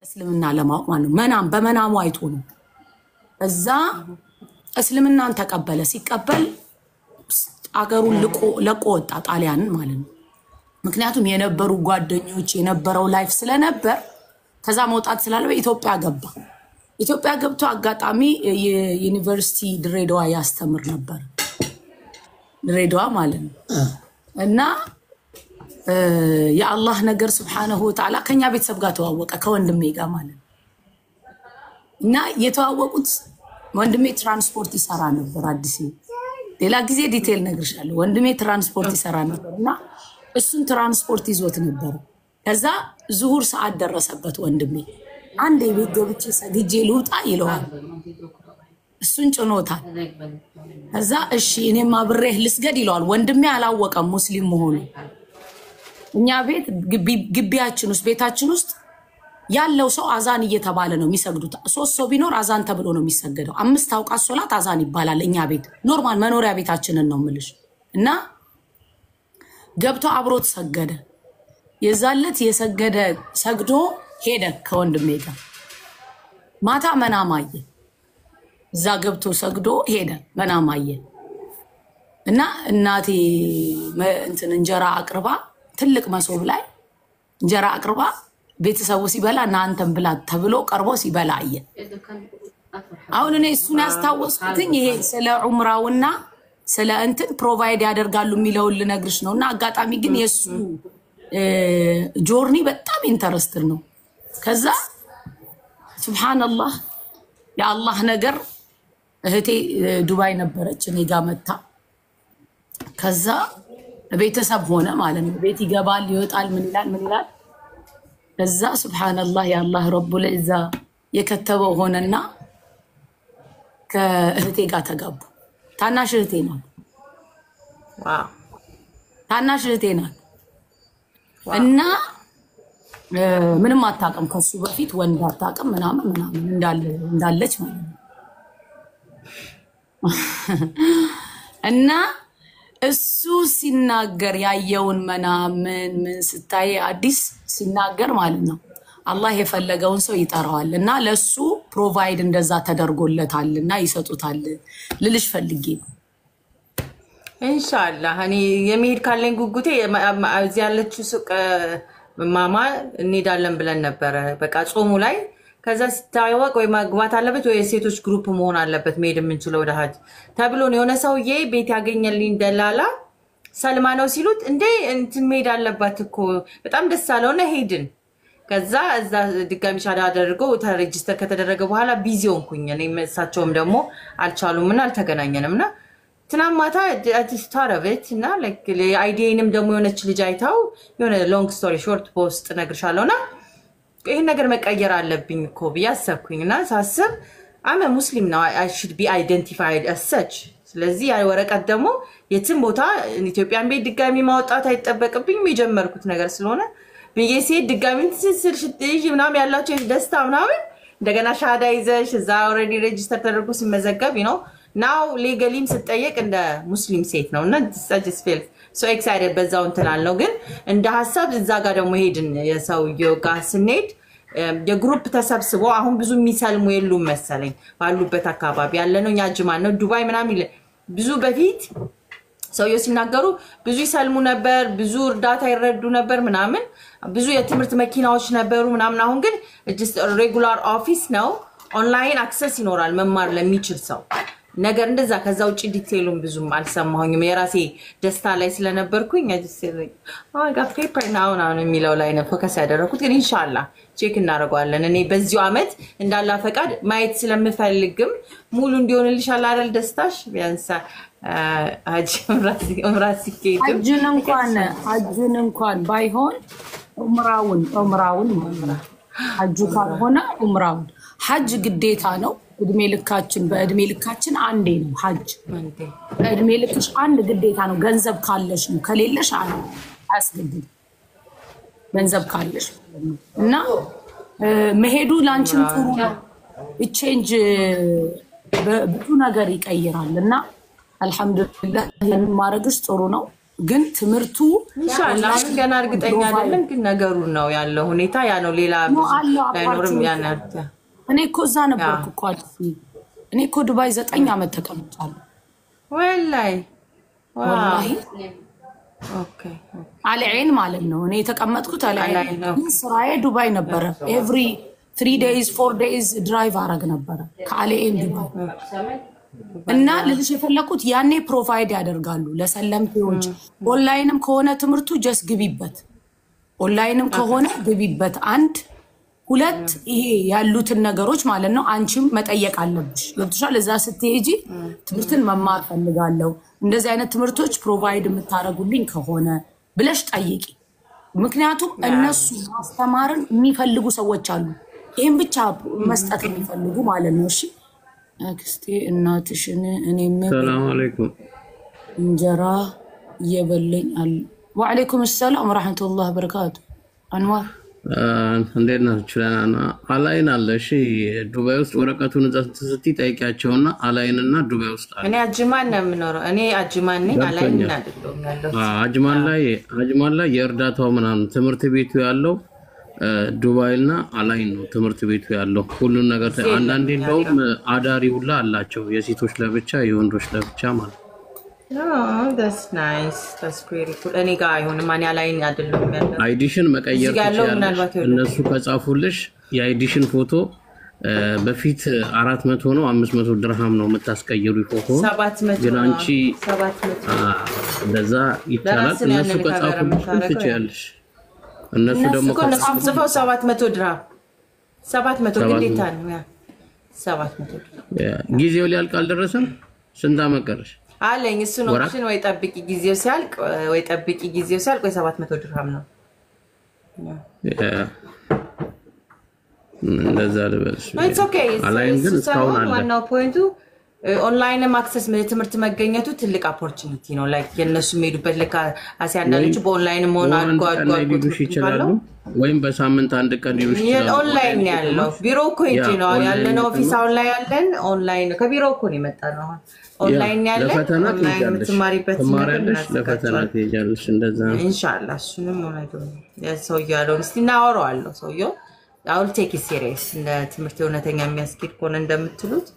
እስልምና ለማወቅ ማለት ነው። መናም በመናሙ አይቶ ነው እዛ እስልምናን ተቀበለ። ሲቀበል አገሩን ለቆ ወጣ ጣሊያንን ማለት ነው። ምክንያቱም የነበሩ ጓደኞች የነበረው ላይፍ ስለነበር ከዛ መውጣት ስላለ ኢትዮጵያ ገባ። ኢትዮጵያ ገብቶ አጋጣሚ የዩኒቨርሲቲ ድሬዳዋ ያስተምር ነበር። ድሬዳዋ ማለት ነው። እና የአላህ ነገር Subhanahu Wa Ta'ala ከኛ ቤተሰብ ጋር ተዋወቀ ከወንድሜ ጋር ማለት ነው። እና የተዋወቁት ወንድሜ ትራንስፖርት ይሰራ ነበር አዲስ። ሌላ ጊዜ ዲቴል ነግርሻለሁ። ወንድሜ ትራንስፖርት ይሰራ ነበርና እሱን ትራንስፖርት ይዞት ነበር። ከዛ ዙሁር ሰዓት ደረሰበት ወንድሜ አንዴ ቤት ገብቼ ሰግጄ ልውጣ ይለዋል። እሱን ጭኖታል። ከዛ እሺ እኔም አብሬህ ልስገድ ይለዋል። ወንድሜ አላወቀም ሙስሊም መሆኑ። እኛ ቤት ግቢያችን ውስጥ ቤታችን ውስጥ ያለው ሰው አዛን እየተባለ ነው የሚሰግዱት። 3 ሰው ቢኖር አዛን ተብሎ ነው የሚሰገደው። 5 አውቃት ሶላት አዛን ይባላል እኛ ቤት ኖርማል መኖሪያ ቤታችንን ነው ምልሽ። እና ገብቶ አብሮት ሰገደ። የዛለት የሰገደ ሰግዶ ሄደ ከወንድሜ ጋር ማታ መናማየ እዛ ገብቶ ሰግዶ ሄደ መናማየ። እና እናቴ እንትን እንጀራ አቅርባ ትልቅ መሶብ ላይ እንጀራ አቅርባ ቤተሰቡ ሲበላ እናንተም ብላ ተብሎ ቀርቦ ሲበላ አየ። አሁን እኔ እሱን ያስታወስኩትኝ ይሄ ስለ ዑምራውና ስለ እንትን ፕሮቫይድ ያደርጋሉ የሚለው ልነግርሽ ነውና አጋጣሚ ግን የሱ ጆርኒ በጣም ኢንተረስትድ ነው። ከዛ ሱብሃንአላህ የአላህ ነገር እህቴ ዱባይ ነበረች እኔ ጋር መጣ። ከዛ ቤተሰብ ሆነ ማለት ነው። ቤት ይገባል ይወጣል ምን ይላል ከዛ ሱብሃንአላህ የአላህ ረቡል ዒዛ የከተበው ሆነና ከእህቴ ጋር ተጋቡ። ታናሽ እህቴ ናት። ዋው ታናሽ እህቴ ናት። እና ምንም አታውቅም ከሱ በፊት ወንድ አታውቅም ምናምን እንዳለች ማለት ነው። እና እሱ ሲናገር ያየውን መናምን ምን ስታይ አዲስ ሲናገር ማለት ነው አላህ የፈለገውን ሰው ይጠራዋል እና ለሱ ፕሮቫይድ እንደዛ ተደርጎለታልና ይሰጡታል ልልሽ ፈልጌ ነው። ኢንሻአላህ እኔ የሚሄድ ካለኝ ጉጉቴ እዚህ ያለችው ሱቅ ማማ እንሄዳለን ብለን ነበር። በቃ ጾሙ ላይ ከዛ ሲታወቅ ወይ ማግባት አለበት ወይ የሴቶች ግሩፕ መሆን አለበት መሄድ የምንችለው ወደ ሀጅ ተብሎ ነው። የሆነ ሰውዬ ቤት ያገኘልኝ ደላላ ሰልማ ነው ሲሉት እንዴ እንትን መሄድ አለባት እኮ በጣም ደስ አለውና ሄድን። ከዛ እዛ ድጋሚ ሻዳ አደረገው ተሬጅስተር ከተደረገ በኋላ ቢዚ ሆንኩኝ። እኔ እሳቸውም ደግሞ አልቻሉምና አልተገናኘንምና ትናማታ አትስታረበት እና ላይክ አይዲንም ደግሞ የሆነች ልጅ አይታው የሆነ ሎንግ ስቶሪ ሾርት ፖስት ነግርሻለሁና ይሄን ነገር መቀየር አለብኝ እኮ ቢያሰብኩኝና ሳስብ አመ ሙስሊም ነው I should be identified as such። ስለዚህ ያ ወረቀት ደግሞ የትም ቦታ ኢትዮጵያን ቤት ድጋሚ ማውጣት አይጠበቅብኝም የጀመርኩት ነገር ስለሆነ በየሴ ድጋሚ ትስልሽጥይ ምናም ያላችሁ ደስታ ምናምን እንደገና ሻዳ ይዘሽ እዛ ኦሬዲ ሬጂስተር ተደርጎ ሲመዘገብ you know now legally ስጠየቅ እንደ ሙስሊም ሴት ነውና I just feel so excited በዛው እንትላልነው። ግን እንደ ሐሳብ እዛ ጋር ደግሞ ሄድን የሰውየው ጋር ስንሄድ የግሩፕ ተሰብስቦ አሁን ብዙ የሚሰልሙ የሉም መሰለኝ ባሉበት አካባቢ ያለነው ያጅማን ነው ዱባይ ምናምን ብዙ በፊት ሰውየው ሲናገሩ ብዙ ይሰልሙ ነበር ብዙ እርዳታ ይረዱ ነበር ምናምን ብዙ የትምህርት መኪናዎች ነበሩ ምናምን። አሁን ግን just regular office ነው ኦንላይን አክሰስ ይኖራል መማር ለሚችል ሰው ነገር እንደዛ ከዛ ውጪ ዲቴሉን ብዙም አልሰማሁኝም የራሴ ደስታ ላይ ስለነበርኩኝ I got paper now የሚለው ላይ ነው ፎከስ ያደረኩት። ግን ኢንሻአላህ ቼክ እናደርጋለን። እኔ በዚሁ አመት እንዳላ ፈቃድ ማየት ስለምፈልግም ሙሉ እንዲሆንልሻል አይደል ደስታሽ ቢያንስ ሀጅ ኡምራሲ ሀጅን እንኳን ባይሆን ኡምራውን ሀጅ ካልሆነ ኡምራውን ሀጅ ግዴታ ነው። እድሜ ልካችን በእድሜ ልካችን አንዴ ነው ሀጅ እድሜ ልክሽ አንድ ግዴታ ነው። ገንዘብ ካለሽ ነው ከሌለሽ አያስገድድም ገንዘብ ካለሽ እና መሄዱ ላንቺም ጥሩ ነው። ቼንጅ ብዙ ነገር ይቀይራልና አልহামዱሊላህ ማረግሽ ጥሩ ነው። ግን ትምርቱ ኢንሻአላህ ገና እርግጠኛ አይደለም ግን ነገሩ ነው ያለው ሁኔታ ያ ነው ሌላ ላይኖርም ያን እኔ እኮ እዛ ነበርኩ እኮ እኔ እኮ ዱባይ 9 አመት ተቀምጫለሁ ወላሂ ኦኬ አለይን ማለት ነው እኔ የተቀመጥኩት አለይን ስራዬ ዱባይ ነበር ኤቭሪ 3 days 4 days ድራይቭ አረግ ነበር ከአለይን ዱባይ እና ልልሽ የፈለኩት ያኔ ፕሮቫይድ ያደርጋሉ ለሰለምቴዎች ኦንላይንም ከሆነ ትምርቱ ጀስ ግቢበት ኦንላይንም ከሆነ ግቢበት አንድ ሁለት ይሄ ያሉትን ነገሮች ማለት ነው አንቺም መጠየቅ አለብሽ ለብቻ ለዛ ስትሄጂ ትምርትን መማር ፈልጋለሁ እንደዚህ አይነት ትምርቶች ፕሮቫይድ የምታረጉልኝ ከሆነ ብለሽ ጠይቂ ምክንያቱም እነሱ ማስተማርን የሚፈልጉ ሰዎች አሉ ይሄን ብቻ መስጠት የሚፈልጉ ማለት ነው እሺ አክስቴ እናትሽን እኔም ሰላም አለይኩም እንጀራ እየበለኝ አለ ወአለይኩም ሰላም ወራህመቱላሂ ወበረካቱ አንዋር እንዴት ናችሁ አላይን አለ እሺ ዱባይ ውስጥ ወረቀቱን ስትይ ጠይቂያቸውና አላይንና ዱባይ ውስጥ አለ እኔ አጅማን ነው የምኖረው እኔ አጅማን ነኝ አላይን አይደለም ያለው አጅማን ላይ የእርዳታው ምናምን ትምርት ቤቱ ያለው ዱባይና አላይን ነው ትምርት ቤቱ ያለው ሁሉን ነገር አንዳንዴ እንደውም አዳሪ ሁላ አላቸው የሴቶች ለብቻ የወንዶች ለብቻ ማለት that's nice that's pretty cool እኔ ጋር አይሆንም ማን አላይን አይደለም ያለው አይዲሽን መቀየር ትችላለሽ እነሱ ከጻፉልሽ የአይዲሽን ፎቶ በፊት 400 ነው 500 ድርሃም ነው የምታስቀይሩ ፎቶ 700 ግን አንቺ 700 እንደዛ ይቻላል እነሱ ከጻፉልሽ ትችያለሽ እነሱ ደግሞ ጽፈው 700 ድርሃም 700 ግዴታ ነው ያ 700 ጊዜው ሊያልቅ አልደረሰም ስንት አመቀረሽ አለኝ እሱ ነው ኦፕሽን ወይ ጠብቂ ጊዜው ሲያልቅ ወይ 700 ድርሃም ነው እንደዛ ልበልሽ it's okay አላይን ግን እስካሁን አለ ዋናው ፖይንቱ ኦንላይን ማክሰስ ትምርት መገኘቱ ትልቅ ኦፖርቹኒቲ ነው ላይክ የነሱ ሜዱበት ለካ አሲያንዳለች በኦንላይን ሞን አድጓድጓድ ይችላሉ ወይም በሳምንት አንድ ቀን ይሉሽ ይችላል ኦንላይን ያለው ቢሮ እኮ ሄጄ ነው ያለነው ኦፊስ አሁን ላይ ያለን ኦንላይን ከቢሮ እኮ ነው የመጣነው ኦንላይን ያለን ኦንላይን የምትማሪበት ለፈተና ትሄጃለሽ እንደዛ ኢንሻአላህ እሱንም ማለት ነው ያሰው ያለው እስቲ እናወራዋለሁ ሰውየው አውል ቴክ ሲሪየስ እንደ ትምርት እውነተኛ የሚያስኬድ ከሆነ እንደምትሉት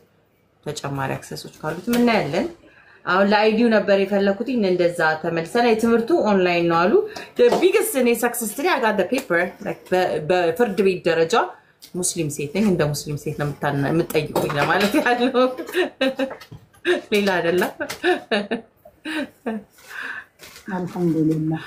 ተጨማሪ አክሰሶች ካሉት ምን ያለን አሁን ለአይዲው ነበር የፈለኩት እንደዛ ተመልሰና የትምርቱ ኦንላይን ነው አሉ the biggest success story I got the paper like በፍርድ ቤት ደረጃ ሙስሊም ሴት ነኝ እንደ ሙስሊም ሴት ነው የምትጠይቁኝ ለማለት ያለው ሌላ አይደለም አልহামዱሊላህ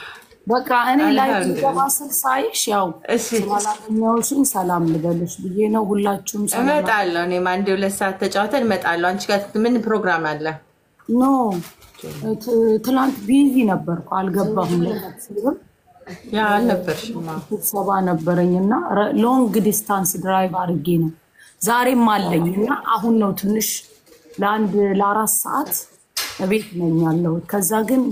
በቃ እኔ ላይ ተባሰል ሳይሽ ያው ሰላምኛውሽን ሰላም ልበልሽ ብዬ ነው ሁላችሁም ሰላም እመጣለሁ እኔ ማንዴ 2 ሰዓት ተጫውተን እመጣለሁ አንቺ ጋር ምን ፕሮግራም አለ ኖ ትላንት ቢዚ ነበርኩ አልገባሁም ለታክሲም ያ አልነበርሽማ ስብሰባ ነበረኝና ሎንግ ዲስታንስ ድራይቭ አድርጌ ነው ዛሬም አለኝና አሁን ነው ትንሽ ለ4 ሰዓት ቤት ነኝ ያለው ከዛ ግን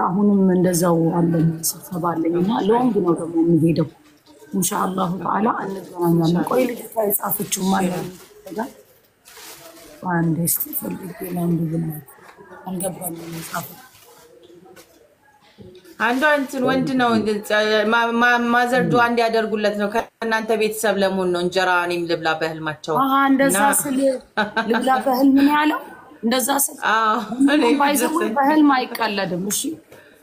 አሁንም እንደዛው አለኝ ስብሰባ አለኝና ሎንግ ነው ደግሞ የሚሄደው ኢንሻአላህ ተዓላ እንገናኛለን ቆይ ልጅ ታይጻፍችው ማለት ነው አንድ እስቲ ለአንድ ብለ አልገባኝም ጻፈ አንዱ እንትን ወንድ ነው ማዘርዱ አንድ ያደርጉለት ነው ከእናንተ ቤተሰብ ለሞን ነው እንጀራ እኔም ልብላ በህልማቸው እንደዛ ስል ልብላ በህልም ነው ያለው እንደዛ ስል እኔ ባይዘው በህልም አይቀለድም እሺ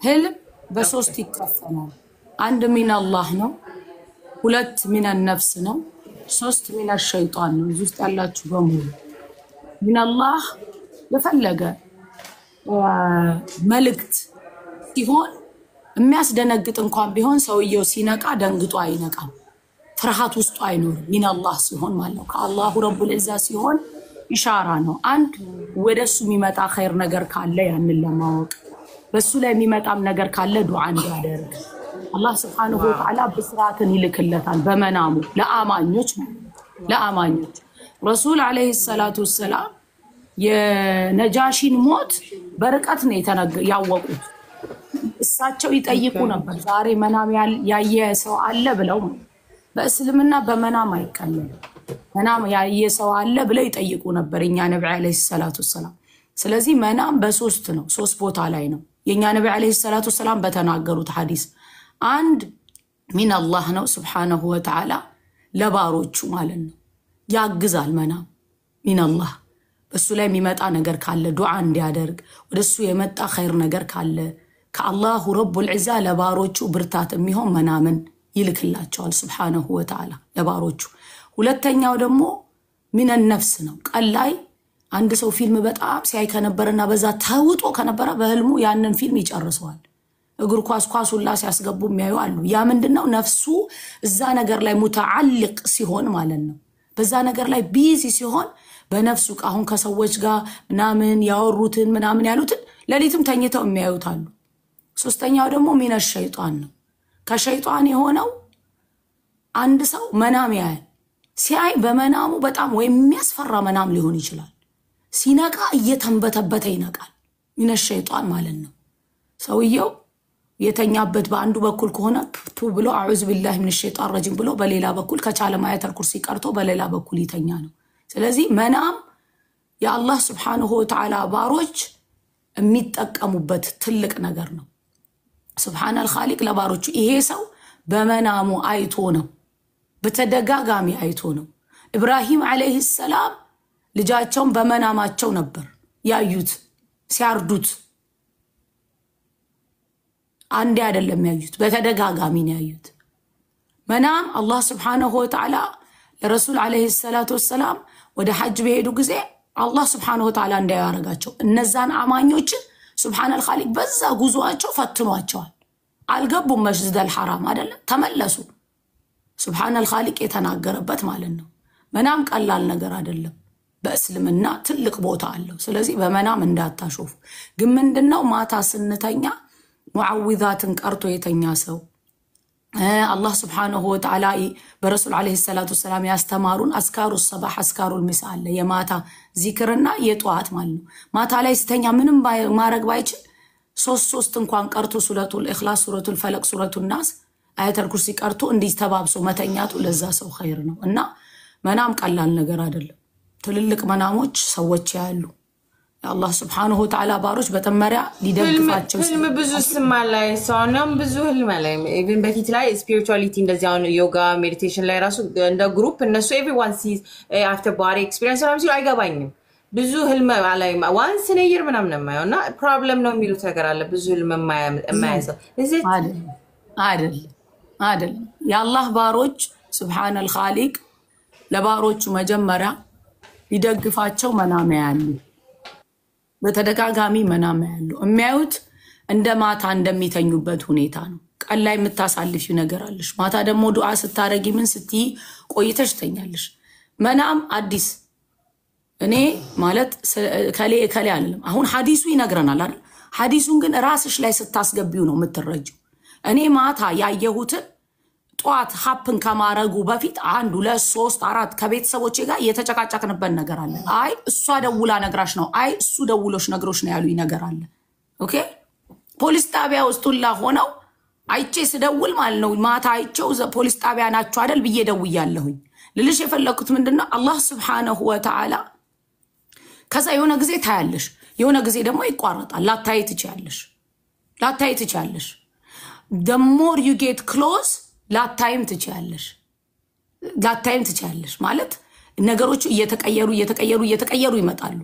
ህልም በሶስት ይከፈላል አንድ ሚን አላህ ነው ሁለት ሚን النفس ነው ሶስት ሚን الشيطان ነው እዚህ ውስጥ ያላችሁ በሙሉ ሚን አላህ ለፈለገ መልእክት ሲሆን የሚያስደነግጥ እንኳን ቢሆን ሰውየው ሲነቃ ደንግጦ አይነቃም ፍርሃት ውስጡ አይኖርም ሚን አላህ ሲሆን ማለት ከአላሁ ረቡል ኢዛ ሲሆን ኢሻራ ነው አንድ ወደሱ የሚመጣ ኸይር ነገር ካለ ያንን ለማወቅ በሱ ላይ የሚመጣም ነገር ካለ ዱዓ እንዲያደርግ አላህ Subhanahu Wa Ta'ala በስራትን ይልክለታል በመናሙ ለአማኞች ረሱል አለይሂ ሰላቱ ወሰላም የነጃሺን ሞት በርቀት ነው ያወቁት እሳቸው ይጠይቁ ነበር ዛሬ መናም ያየ ሰው አለ ብለው በእስልምና በመናም አይቀልም መናም ያየ ሰው አለ ብለው ይጠይቁ ነበር እኛ ነብዩ አለይሂ ሰላቱ ወሰላም ስለዚህ መናም በሶስት ነው ሶስት ቦታ ላይ ነው የኛ ነብይ አለይሂ ሰላቱ ሰላም በተናገሩት ሐዲስ አንድ ሚን አላህ ነው ሱብሓነሁ ወተዓላ ለባሮቹ ማለት ነው ያግዛል መናም ሚን አላህ በሱ ላይ የሚመጣ ነገር ካለ ዱዓ እንዲያደርግ ወደሱ የመጣ ኸይር ነገር ካለ ከአላሁ ረቡል ዒዛ ለባሮቹ ብርታት የሚሆን መናምን ይልክላቸዋል ሱብሓነሁ ወተዓላ ለባሮቹ ሁለተኛው ደግሞ ሚን ነፍስ ነው ቀላይ አንድ ሰው ፊልም በጣም ሲያይ ከነበረና በዛ ተውጦ ከነበረ በህልሙ ያንን ፊልም ይጨርሰዋል እግር ኳስ ሁላ ሲያስገቡ የሚያዩ አሉ ያ ምንድነው ነፍሱ እዛ ነገር ላይ ሙተዓልቅ ሲሆን ማለት ነው በዛ ነገር ላይ ቢዚ ሲሆን በነፍሱ አሁን ከሰዎች ጋር ምናምን ያወሩትን ምናምን ያሉትን ለሊትም ተኝተው የሚያዩት አሉ ሶስተኛው ደግሞ ሚነ ሸይጣን ነው ከሸይጣን የሆነው አንድ ሰው መናም ያያል ሲያይ በመናሙ በጣም ወይ የሚያስፈራ መናም ሊሆን ይችላል ሲነቃ እየተንበተበተ ይነቃል ሚነ ሸይጣን ማለት ነው ሰውየው የተኛበት በአንዱ በኩል ከሆነ ቱ ብሎ አዑዝ ቢላሂ ሚነ ሸይጣን ረጂም ብሎ በሌላ በኩል ከቻለ ማየተል ኩርሲ ቀርቶ በሌላ በኩል ይተኛ ነው ስለዚህ መናም የአላህ Subhanahu Wa Ta'ala ባሮች የሚጠቀሙበት ትልቅ ነገር ነው ሱብሃነል ኻሊቅ ለባሮቹ ይሄ ሰው በመናሙ አይቶ ነው በተደጋጋሚ አይቶ ነው ኢብራሂም አለይሂ ሰላም ልጃቸውን በመናማቸው ነበር ያዩት ሲያርዱት አንዴ አይደለም ያዩት በተደጋጋሚ ነው ያዩት መናም አላህ Subhanahu Wa Ta'ala ለረሱል አለይሂ ሰላቱ ወሰለም ወደ ሐጅ በሄዱ ጊዜ አላህ Subhanahu Wa Ta'ala እንዳያረጋቸው እነዛን አማኞች ሱብሃነል ኻሊቅ በዛ ጉዟቸው ፈትኗቸዋል አልገቡም መስጂደል ሐራም አይደለም ተመለሱ ሱብሃነል ኻሊቅ የተናገረበት ማለት ነው መናም ቀላል ነገር አይደለም በእስልምና ትልቅ ቦታ አለው ስለዚህ በመናም እንዳታሾፉ ግን ምንድነው ማታ ስንተኛ ሙዓዊዛትን ቀርቶ የተኛ ሰው አላህ Subhanahu Wa Ta'ala በረሱል አለይሂ ሰላቱ ሰላም ያስተማሩን አስካሩ الصباح አስካሩ المساء አለ የማታ ዚክርና የጧት ማለት ነው ማታ ላይ ስተኛ ምንም ማረግ ባይችል ሶስት እንኳን ቀርቶ ሱረቱል ኢኽላስ ሱረቱል ፈለቅ ሱረቱል ናስ አያተል ኩርሲ ቀርቶ እንዲተባብሶ መተኛቱ ለዛ ሰው ኸይር ነው እና መናም ቀላል ነገር አይደለም ትልልቅ መናሞች ሰዎች ያሉ የአላህ Subhanahu Wa Ta'ala ባሮች በተመሪያ ሊደግፋቸው ህልም ብዙ ስማላይ ሰውንም ብዙ ህልም ላይ ኢቭን በፊት ላይ ስፒሪቹዋሊቲ እንደዚህ አሁን ዮጋ ሜዲቴሽን ላይ ራሱ እንደ ግሩፕ እነሱ everyone sees after body experience ነው አይገባኝም ብዙ ህልም ላይ once in a year ምናምን ነው እና ፕሮብለም ነው የሚሉት ነገር አለ ብዙ ህልም የማያሰው እዚህ አይደል የአላህ ባሮች Subhanal Khaliq ለባሮቹ መጀመሪያ ሊደግፋቸው መናም ያሉ በተደጋጋሚ መናም ያሉ የሚያዩት እንደ ማታ እንደሚተኙበት ሁኔታ ነው ቀን ላይ የምታሳልፊው ነገር አለሽ ማታ ደግሞ ዱዓ ስታረጊ ምን ስትይ ቆይተሽ ተኛለሽ መናም አዲስ እኔ ማለት ከሌ አይደለም አሁን ሐዲሱ ይነግረናል አይደል ሐዲሱን ግን ራስሽ ላይ ስታስገቢው ነው የምትረጂው እኔ ማታ ያየሁትን ጧት ሀፕን ከማረጉ በፊት 1 2 3 4 ከቤተሰቦቼ ጋር የተጨቃጨቅንበት ነገር አለ አይ እሷ ደውላ ነግራሽ ነው አይ እሱ ደውሎሽ ነግሮሽ ነው ያሉኝ ነገር አለ ኦኬ ፖሊስ ጣቢያ ውስጥላ ሆነው አይቼ ስደውል ማለት ነው ማታ አይቼው ፖሊስ ጣቢያ ናቸው አይደል ብዬ ደውያለሁኝ ልልሽ የፈለኩት ምንድነው አላህ Subhanahu Wa Ta'ala ከዛ የሆነ ጊዜ ታያለሽ የሆነ ጊዜ ደግሞ ይቋረጣል ላታይ ትቻለሽ the more you get close ላታይም ትቻለሽ ማለት ነገሮች እየተቀየሩ ይመጣሉ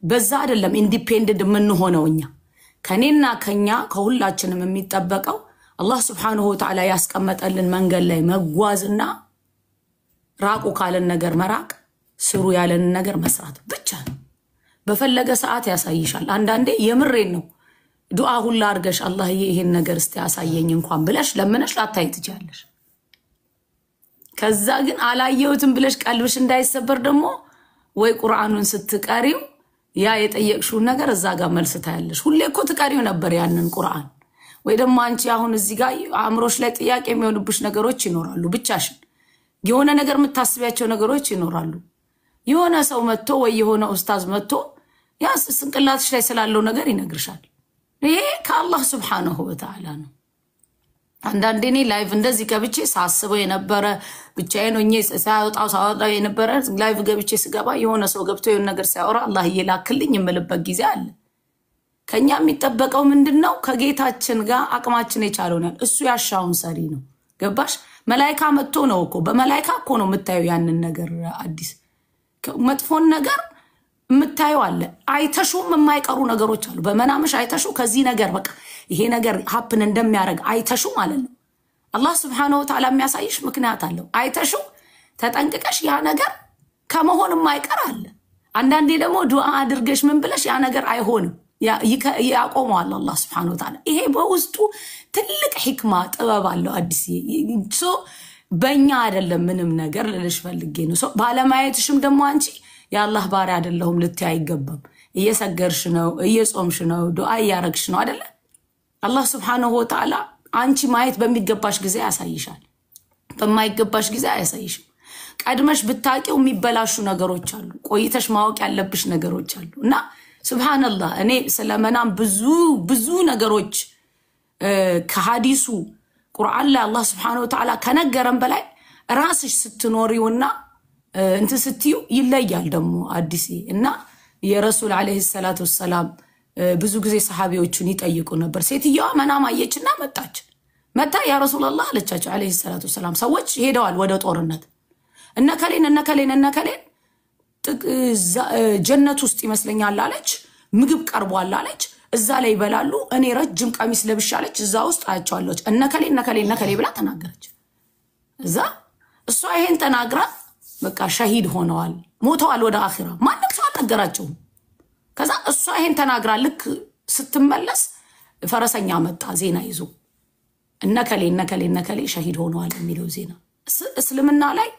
በዛ አይደለም ኢንዲፔንደንት ምን ሆነውኛ ከኔና ከኛ ከሁላችንም የሚጠበቀው አላህ Subhanahu Wa Ta'ala ያስቀመጠልን መንገድ ላይ መጓዝና ራቁ ካለን ነገር መራቅ ስሩ ያለን ነገር መስራት ብቻ ነው በፈለገ ሰዓት ያሳይሻል አንዳንዴ የምሬን ነው ዱዓ ሁላ አርገሽ አላህዬ ይሄን ነገር እስቲ ያሳየኝ እንኳን ብለሽ ለምነሽ ላታይ ትቻለሽ ከዛ ግን አላየውትም ብለሽ ቀልብሽ እንዳይሰበር ደግሞ ወይ ቁርአኑን ስትቀሪው ያ የጠየቅሽው ነገር እዛ ጋር መልስ ታያለሽ ሁሌ እኮ ትቀሪው ነበር ያንን ቁርአን ወይ ደግሞ አንቺ አሁን እዚህ ጋር አእምሮሽ ላይ ጥያቄ የሚሆንብሽ ነገሮች ይኖራሉ ብቻሽን የሆነ ነገር የምታስቢያቸው ነገሮች ይኖራሉ የሆነ ሰው መጥቶ ወይ የሆነ ኡስታዝ መጥቶ ያ ስንቅላትሽ ላይ ስላለው ነገር ይነግርሻል ይሄ ከአላህ Subhanahu Wa Ta'ala ነው አንዳንዴ እኔ ላይቭ እንደዚህ ገብቼ ሳስበው የነበረ ብቻዬን ሆኜ ሳወጣው የነበረ ላይቭ ገብቼ ስገባ የሆነ ሰው ገብቶ የሆነ ነገር ሲያወራ አላህ ይላክልኝ የምልበት ጊዜ አለ ከኛ የሚጠበቀው ምንድነው? ከጌታችን ጋር አቅማችን የቻለውናል እሱ ያሻውን ሰሪ ነው። ገባሽ? መላእክት መጥቶ ነው እኮ በመላእክት እኮ ነው የምታዩ ያንን ነገር አዲስ መጥፎን ነገር የምታዩ አለ። አይተሹም የማይቀሩ ነገሮች አሉ። በመናምሽ አይተሹ ከዚህ ነገር በቃ ይሄ ነገር ሀፕን እንደሚያደርግ አይተሹ ማለት ነው። አላህ Subhanahu Wa Ta'ala የሚያሳይሽ ምክንያት አለው። አይተሹ ተጠንቅቀሽ ያ ነገር ከመሆን የማይቀር አለ። አንዳንዴ ደግሞ ዱዓ አድርገሽ ምን ብለሽ ያ ነገር አይሆንም ያቆመዋል አላህ Subhanahu Wa Ta'ala። ይሄ በውስጡ ትልቅ ህክማ ጥበብ አለው አዲስ በእኛ አይደለም ምንም ነገር ልልሽ ፈልጌ ነው። ባለማየትሽም ደግሞ አንቺ የአላህ ባሪያ አይደለሁም ልትይ አይገባም። እየሰገርሽ ነው፣ እየጾምሽ ነው፣ ዱዓ እያረግሽ ነው አይደለ? አላህ Subhanahu Wa Ta'ala አንቺ ማየት በሚገባሽ ጊዜ ያሳይሻል፣ በማይገባሽ ጊዜ አያሳይሽም። ቀድመሽ ብታቂው የሚበላሹ ነገሮች አሉ፣ ቆይተሽ ማወቅ ያለብሽ ነገሮች አሉ። እና ሱብሃንአላህ እኔ ስለመናም ብዙ ነገሮች ከሐዲሱ ቁርአን ላይ አላህ Subhanahu Wa Ta'ala ከነገረን በላይ ራስሽ ስትኖሪውና እንት ስትዩ ይለያል ደግሞ አዲስ እና የረሱል አለይሂ ሰላቱ ወሰለም ብዙ ጊዜ ሰሃቢዎቹን ይጠይቁ ነበር። ሴትየዋ መናም አየችና መጣ ያ ረሱላህ አለቻቸው አለይሂ ሰላቱ ወሰለም ሰዎች ሄደዋል ወደ ጦርነት እነከሌን ጀነት ውስጥ ይመስለኛል አለች። ምግብ ቀርቧል አለች። እዛ ላይ ይበላሉ። እኔ ረጅም ቀሚስ ለብሻለች እዛ ውስጥ አያቸዋለች። እነከሌ ብላ ተናገረች። እዛ እሷ ይሄን ተናግራ በቃ ሸሂድ ሆነዋል ሞተዋል ወደ አኺራ ማንም ሰው አልነገራቸውም። ከዛ እሷ ይሄን ተናግራ ልክ ስትመለስ ፈረሰኛ መጣ ዜና ይዞ እነከሌ ሸሂድ ሆነዋል የሚለው ዜና። እስልምና ላይ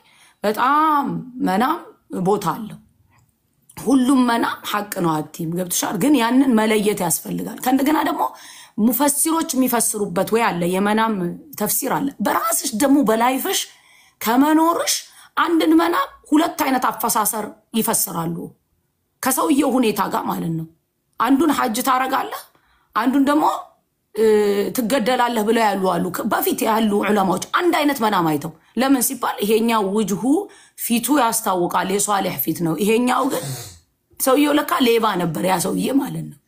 በጣም መናም ቦታ አለው። ሁሉም መናም ሐቅ ነው አትይም ገብተሻል። ግን ያንን መለየት ያስፈልጋል። ከእንደገና ደግሞ ሙፈሲሮች የሚፈስሩበት ወይ አለ የመናም ተፍሲር አለ። በራስሽ ደግሞ በላይፍሽ ከመኖርሽ አንድን መናም ሁለት አይነት አፈሳሰር ይፈስራሉ ከሰውየው ሁኔታ ጋር ማለት ነው። አንዱን ሐጅ ታረጋለህ፣ አንዱን ደግሞ ትገደላለህ ብለው ያሉ አሉ። በፊት ያሉ ዑለማዎች አንድ አይነት መናም አይተው ለምን ሲባል ይሄኛው ወጅሁ ፊቱ ያስታውቃል የሷሊህ ፊት ነው፣ ይሄኛው ግን ሰውየው ለካ ሌባ ነበር ያ ሰውዬ ማለት ነው።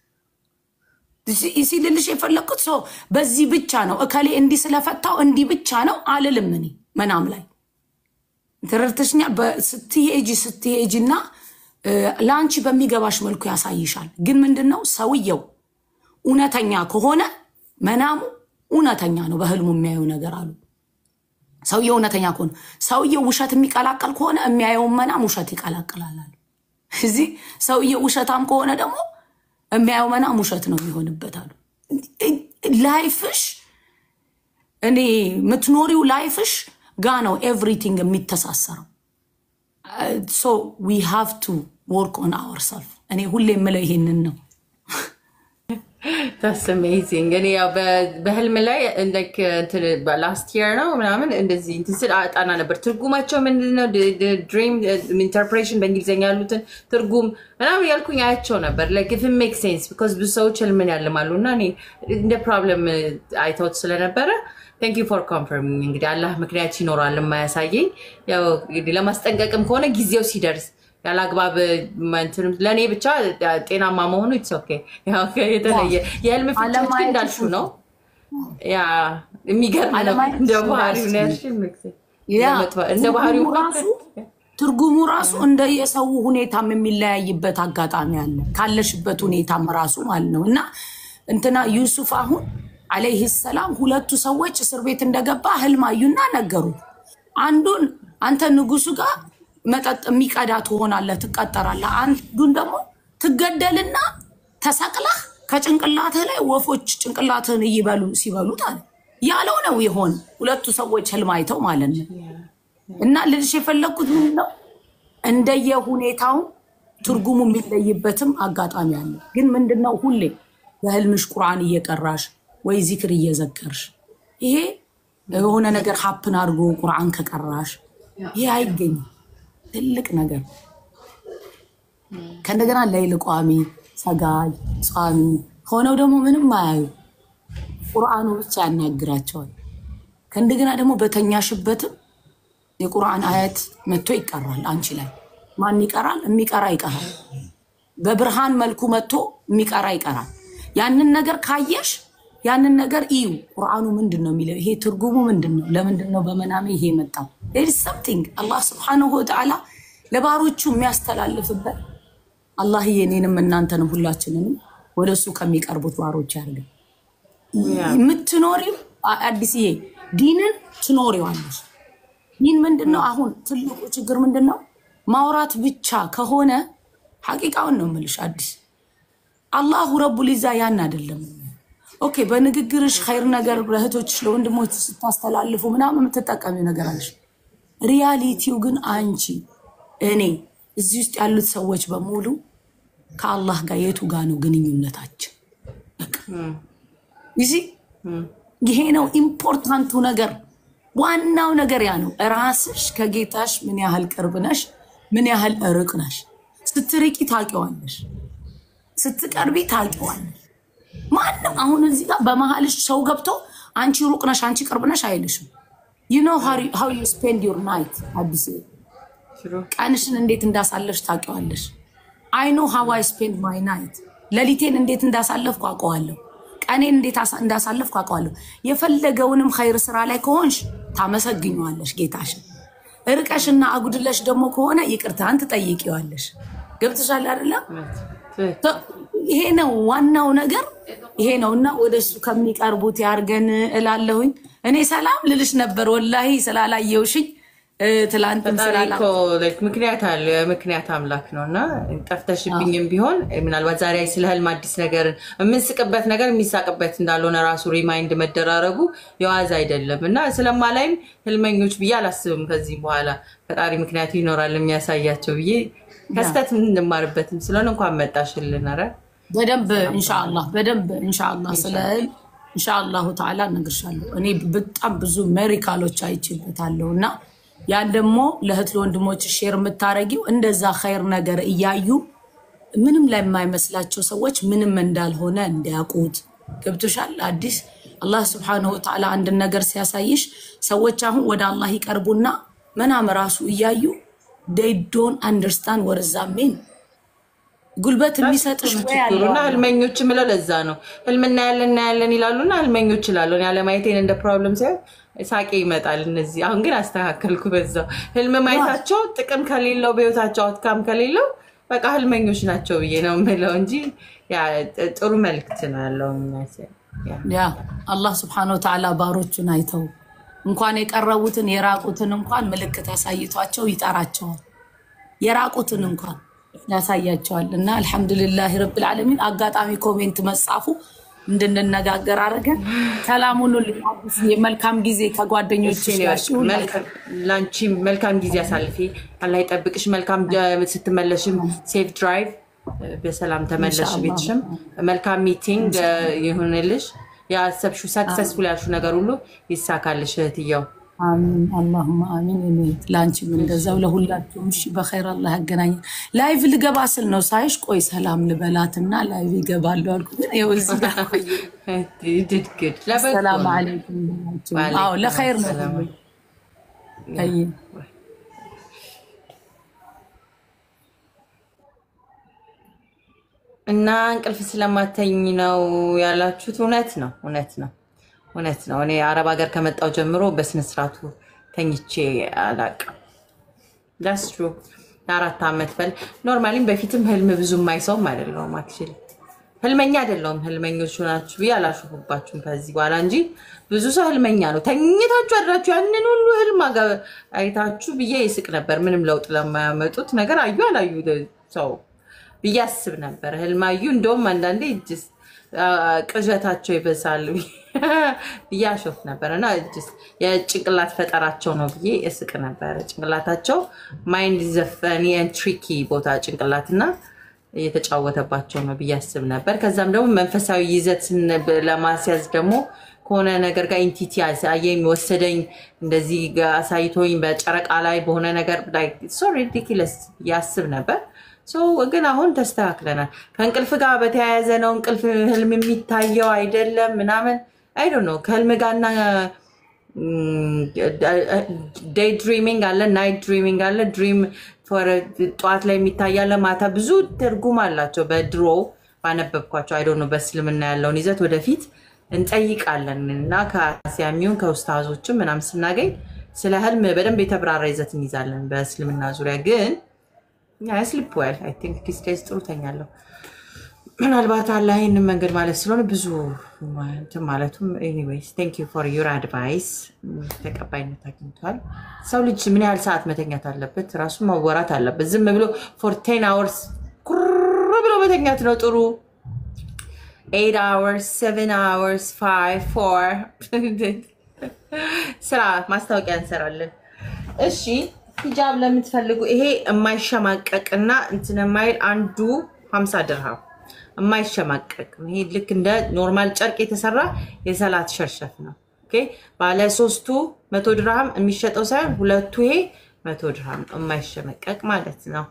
ሲልልሽ የፈለኩት ሰው በዚህ ብቻ ነው እከሌ እንዲህ ስለፈታው እንዲህ ብቻ ነው አልልም። እኔ መናም ላይ ተረርተሽኛ ስትሄጂና ላንቺ በሚገባሽ መልኩ ያሳይሻል። ግን ምንድነው ሰውየው እውነተኛ ከሆነ መናሙ እውነተኛ ነው በህልሙ የሚያየው ነገር አሉ። ሰውየው እውነተኛ ከሆነ ሰውየው ውሸት የሚቀላቀል ከሆነ የሚያየው መናም ውሸት ይቀላቀላል አሉ። እዚህ ሰውየው ውሸታም ከሆነ ደግሞ የሚያየው መናም ውሸት ነው የሚሆንበት አሉ። ላይፍሽ እኔ ምትኖሪው ላይፍሽ ጋ ነው ኤቭሪቲንግ የሚተሳሰረው። so we have to work on ourselves። እኔ ሁሌ የምለው ይሄንን ነው። That's amazing። እኔ ያው በህልም ላይ like last year ነው ምናምን እንደዚህ እንትን አጣና ነበር። ትርጉማቸው ምንድነው dream interpretation በእንግሊዘኛ ያሉትን ትርጉም ምናምን ያልኩኝ አያቸው ነበር like if it makes sense because ብዙ ሰዎች ህልምን ያልማሉና እኔ እንደ problem I thought ስለነበረ thank you for confirming። እንግዲህ አላህ ምክንያት ይኖራል የማያሳየኝ ያው ለማስጠንቀቅም ከሆነ ጊዜው ሲደርስ ያላግባብ እንትን ለኔ ብቻ ጤናማ መሆኑ it's okay ያው የተለየ የህልም ፍቺዎች እንዳልሹ ነው ያ የሚገርም ነው። እንደ ባህሪው ነው እንደ ባህሪው ራሱ ትርጉሙ ራሱ እንደ የሰው ሁኔታም የሚለያይበት አጋጣሚ አለ ካለሽበት ሁኔታም ራሱ ማለት ነው። እና እንትና ዩሱፍ አሁን አለይሂ ሰላም ሁለቱ ሰዎች እስር ቤት እንደገባ ህልም አዩና ነገሩ። አንዱን አንተ ንጉሱ ጋር መጠጥ የሚቀዳ ትሆናለህ ትቀጠራለህ፣ አንዱን ደግሞ ትገደልና ተሰቅለህ ከጭንቅላትህ ላይ ወፎች ጭንቅላትህን ሲበሉት አለ ያለው ነው ይሆን። ሁለቱ ሰዎች ህልም አይተው ማለት ነው። እና ልልሽ የፈለኩት ምንድነው እንደየሁኔታው ትርጉሙ የሚለይበትም አጋጣሚ አለ። ግን ምንድነው ሁሌ በህልምሽ ቁርአን እየቀራሽ ወይ ዚክር እየዘከርሽ ይሄ የሆነ ነገር ሀፕን አድርጎ ቁርአን ከቀራሽ ይሄ አይገኝም ትልቅ ነገር። ከእንደገና ሌሊት ቋሚ ሰጋጅ ጿሚ ሆነው ደግሞ ምንም አያዩ ቁርአኑ ብቻ ያናግራቸዋል። ከእንደገና ደግሞ በተኛሽበትም የቁርአን አያት መጥቶ ይቀራል አንቺ ላይ። ማን ይቀራል? የሚቀራ ይቀራል። በብርሃን መልኩ መጥቶ የሚቀራ ይቀራል። ያንን ነገር ካየሽ ያንን ነገር እዩ ቁርአኑ ምንድነው የሚለው ይሄ ትርጉሙ ምንድነው ለምንድነው በመናሜ ይሄ መጣው there is something Allah subhanahu wa ta'ala ለባሮቹ የሚያስተላልፍበት አላህ የኔንም እናንተንም ሁላችንንም ወደሱ ከሚቀርቡት ባሮች ያርገን የምትኖሪው አዲስዬ ዲንን ትኖሪዋለሽ ዲን ምንድነው አሁን ትልቁ ችግር ምንድነው ማውራት ብቻ ከሆነ ሐቂቃውን ነው የምልሽ አዲስ አላሁ ረቡል ኢዛ ያን አይደለም ኦኬ በንግግርሽ ኸይር ነገር ለእህቶችሽ ለወንድሞች ስታስተላልፉ ምናምን የምትጠቀሚው ነገር አለሽ ሪያሊቲው ግን አንቺ እኔ እዚህ ውስጥ ያሉት ሰዎች በሙሉ ከአላህ ጋር የቱ ጋር ነው ግንኙነታችን ይሄ ነው ኢምፖርታንቱ ነገር ዋናው ነገር ያ ነው ራስሽ ከጌታሽ ምን ያህል ቅርብ ነሽ ምን ያህል ርቅ ነሽ ስትርቂ ታውቂዋለሽ ስትቀርቢ ታውቂዋለሽ ማንም አሁን እዚህ ጋር በመሃልሽ ሰው ገብቶ አንቺ ሩቅ ነሽ አንቺ ቅርብ ነሽ አይልሽም you know how you spend your night አዲስ ቀንሽን እንዴት እንዳሳለፍሽ ታውቂዋለሽ I know how I spend my night ለሊቴን እንዴት እንዳሳለፍኩ አውቀዋለሁ ቀኔን እንዴት እንዳሳለፍኩ አውቀዋለሁ የፈለገውንም ኸይር ስራ ላይ ከሆንሽ ታመሰግኛለሽ ጌታሽን እርቀሽና አጉድለሽ ደግሞ ከሆነ ይቅርታን ትጠይቂዋለሽ ገብተሻል አይደል ይሄ ነው ዋናው ነገር ይሄ ነውና ወደሱ ከሚቀርቡት ያርገን እላለሁኝ እኔ ሰላም ልልሽ ነበር ወላሂ ስላላየውሽኝ ትላንትም ስላላቆ ምክንያት አለ ምክንያት አምላክ ነውና ጠፍተሽብኝም ቢሆን ምናልባት ዛሬ ስለ ህልም አዲስ ነገር የምንስቅበት ነገር የሚሳቅበት እንዳልሆነ ራሱ ሪማይንድ መደራረጉ የዋዛ አይደለምና ስለማላይም ህልመኞች ብያላስብም ከዚህ በኋላ ፈጣሪ ምክንያት ይኖራል የሚያሳያቸው ብዬ ከስተት እንማርበትም ስለሆነ እንኳን መጣሽልን አረ በደንብ ኢንሻአላህ ስለ ኢንሻአላሁ ተዓላ ነግርሻለሁ እኔ በጣም ብዙ ሜሪካሎች አይችልታለሁና ያን ደሞ ለህት ለወንድሞች ሼር የምታረጊው እንደዛ ኸይር ነገር እያዩ ምንም ላይ የማይመስላቸው ሰዎች ምንም እንዳልሆነ እንዲያቁት ገብቶሻል አዲስ አላህ Subhanahu Wa Ta'ala አንድ ነገር ሲያሳይሽ ሰዎች አሁን ወደ አላህ ይቀርቡና መናም ራሱ እያዩ they don't understand what does that mean ጉልበት የሚሰጥሽ ወይ ያለውና ህልመኞች ምለው ለዛ ነው ህልምና ያለን ይላሉና ህልመኞች ይላሉ ያለ ማይቴን እንደ ፕሮብለም ሳቂ ይመጣል እነዚህ አሁን ግን አስተካከልኩ በዛው ህልም ማይታቸው ጥቅም ከሌለው በህይወታቸው አውትካም ከሌለው በቃ ህልመኞች ናቸው ብዬ ነው ምለው እንጂ ያ ጥሩ መልክት ነው ያለው ያ አላህ Subhanahu Wa Ta'ala ባሮቹን አይተው እንኳን የቀረቡትን የራቁትን እንኳን ምልክት አሳይቷቸው ይጣራቸዋል የራቁትን እንኳን ያሳያቸዋልና አልহামዱሊላህ ረብል ዓለሚን አጋጣሚ ኮሜንት መጻፉ እንድንነጋገር አረገ ሰላሙን ለአዲስ የመልካም ጊዜ ከጓደኞች ጋር ላንቺ መልካም ጊዜ አሳልፊ አላህ ይጠብቅሽ መልካም ስትመለሽም ሴፍ ድራይቭ በሰላም ተመለሽ ቤትሽም መልካም ሚቲንግ ይሁንልሽ ያሰብሽው ሰክሰስፉል ያልሽው ነገር ሁሉ ይሳካልሽ እህትየው አሜን اللهم አሜን ላንቺ ምን እንደዛው ለሁላችሁም እሺ በخير አላህ ያገናኝ ላይቭ ልገባ ስል ነው ሳይሽ ቆይ ሰላም ልበላትና ላይቭ ይገባሉ አልኩ ግን ይኸው እዚህ ጋር ቆይ ድድግድ ሰላም አለይኩም አው ለخير ነው አይ እና እንቅልፍ ስለማተኝ ነው ያላችሁት እውነት ነው እኔ አረብ ሀገር ከመጣው ጀምሮ በስነ ስርዓቱ ተኝቼ አላቅም that's true አራት አመት በል ኖርማሊ በፊትም ህልም ብዙም ማይሰው አይደለም አክቹሊ ህልመኛ አይደለም ህልመኞች ሆናችሁ ያላሽሁባችሁም ከዚህ በኋላ እንጂ ብዙ ሰው ህልመኛ ነው ተኝታችሁ አድራችሁ ያንን ሁሉ ህልም አይታችሁ ብዬ ይስቅ ነበር ምንም ለውጥ ለማያመጡት ነገር አላዩ ሰው ቢያስብ ነበር ህልማዩ እንደውም አንዳንዴ ቅዠታቸው ይበዛል ቢያሾፍ ነበርና የጭንቅላት ፈጠራቸው ነው ብዬ እስቅ ነበር ጭንቅላታቸው ማይንድ ዘፈኒ and tricky ቦታ ጭንቅላትና የተጫወተባቸው ነው ቢያስብ ነበር ከዛም ደግሞ መንፈሳዊ ይዘት ለማስያዝ ደግሞ ከሆነ ነገር ጋር ኢንቲቲ አየም ወሰደኝ እንደዚህ አሳይቶኝ በጨረቃ ላይ በሆነ ነገር like so ridiculous ያስብ ነበር so ግን አሁን ተስተካክለናል ከእንቅልፍ ጋር በተያያዘ ነው እንቅልፍ ህልም የሚታየው አይደለም ምናምን I don't know ከህልም ጋርና day dreaming አለ night dreaming አለ dream for ጧት ላይ የሚታያለ ማታ ብዙ ትርጉም አላቸው በድሮ ባነበብኳቸው አይ ዶንት ኖ በእስልምና ያለውን ይዘት ወደፊት እንጠይቃለን እና ከአሲያሚውን ከኡስታዞችም ምናምን ስናገኝ ስለ ህልም በደንብ የተብራራ ይዘት እንይዛለን በእስልምና ዙሪያ ግን I sleep well I think these days ጥሩ ተኛለሁ ምናልባት አላህ ይህንን መንገድ ማለት ስለሆነ ብዙ ማለቱም anyways thank you for your advice ተቀባይነት አግኝቷል ሰው ልጅ ምን ያህል ሰዓት መተኛት አለበት ራሱ ማወራት አለበት ዝም ብሎ for 10 hours ብሎ መተኛት ነው ጥሩ 8 hours 7 hours 5 4 ስራ ማስታወቂያ እንሰራለን እሺ ሂጃብ ለምትፈልጉ ይሄ የማይሸማቀቅና እንትን የማይል አንዱ 50 ድርሃም የማይሸማቀቅ ይሄ ልክ እንደ ኖርማል ጨርቅ የተሰራ የሰላት ሸርሸፍ ነው ኦኬ ባለ 3ቱ 100 ድርሃም የሚሸጠው ሳይሆን ሁለቱ ይሄ 100 ድርሃም የማይሸማቀቅ ማለት ነው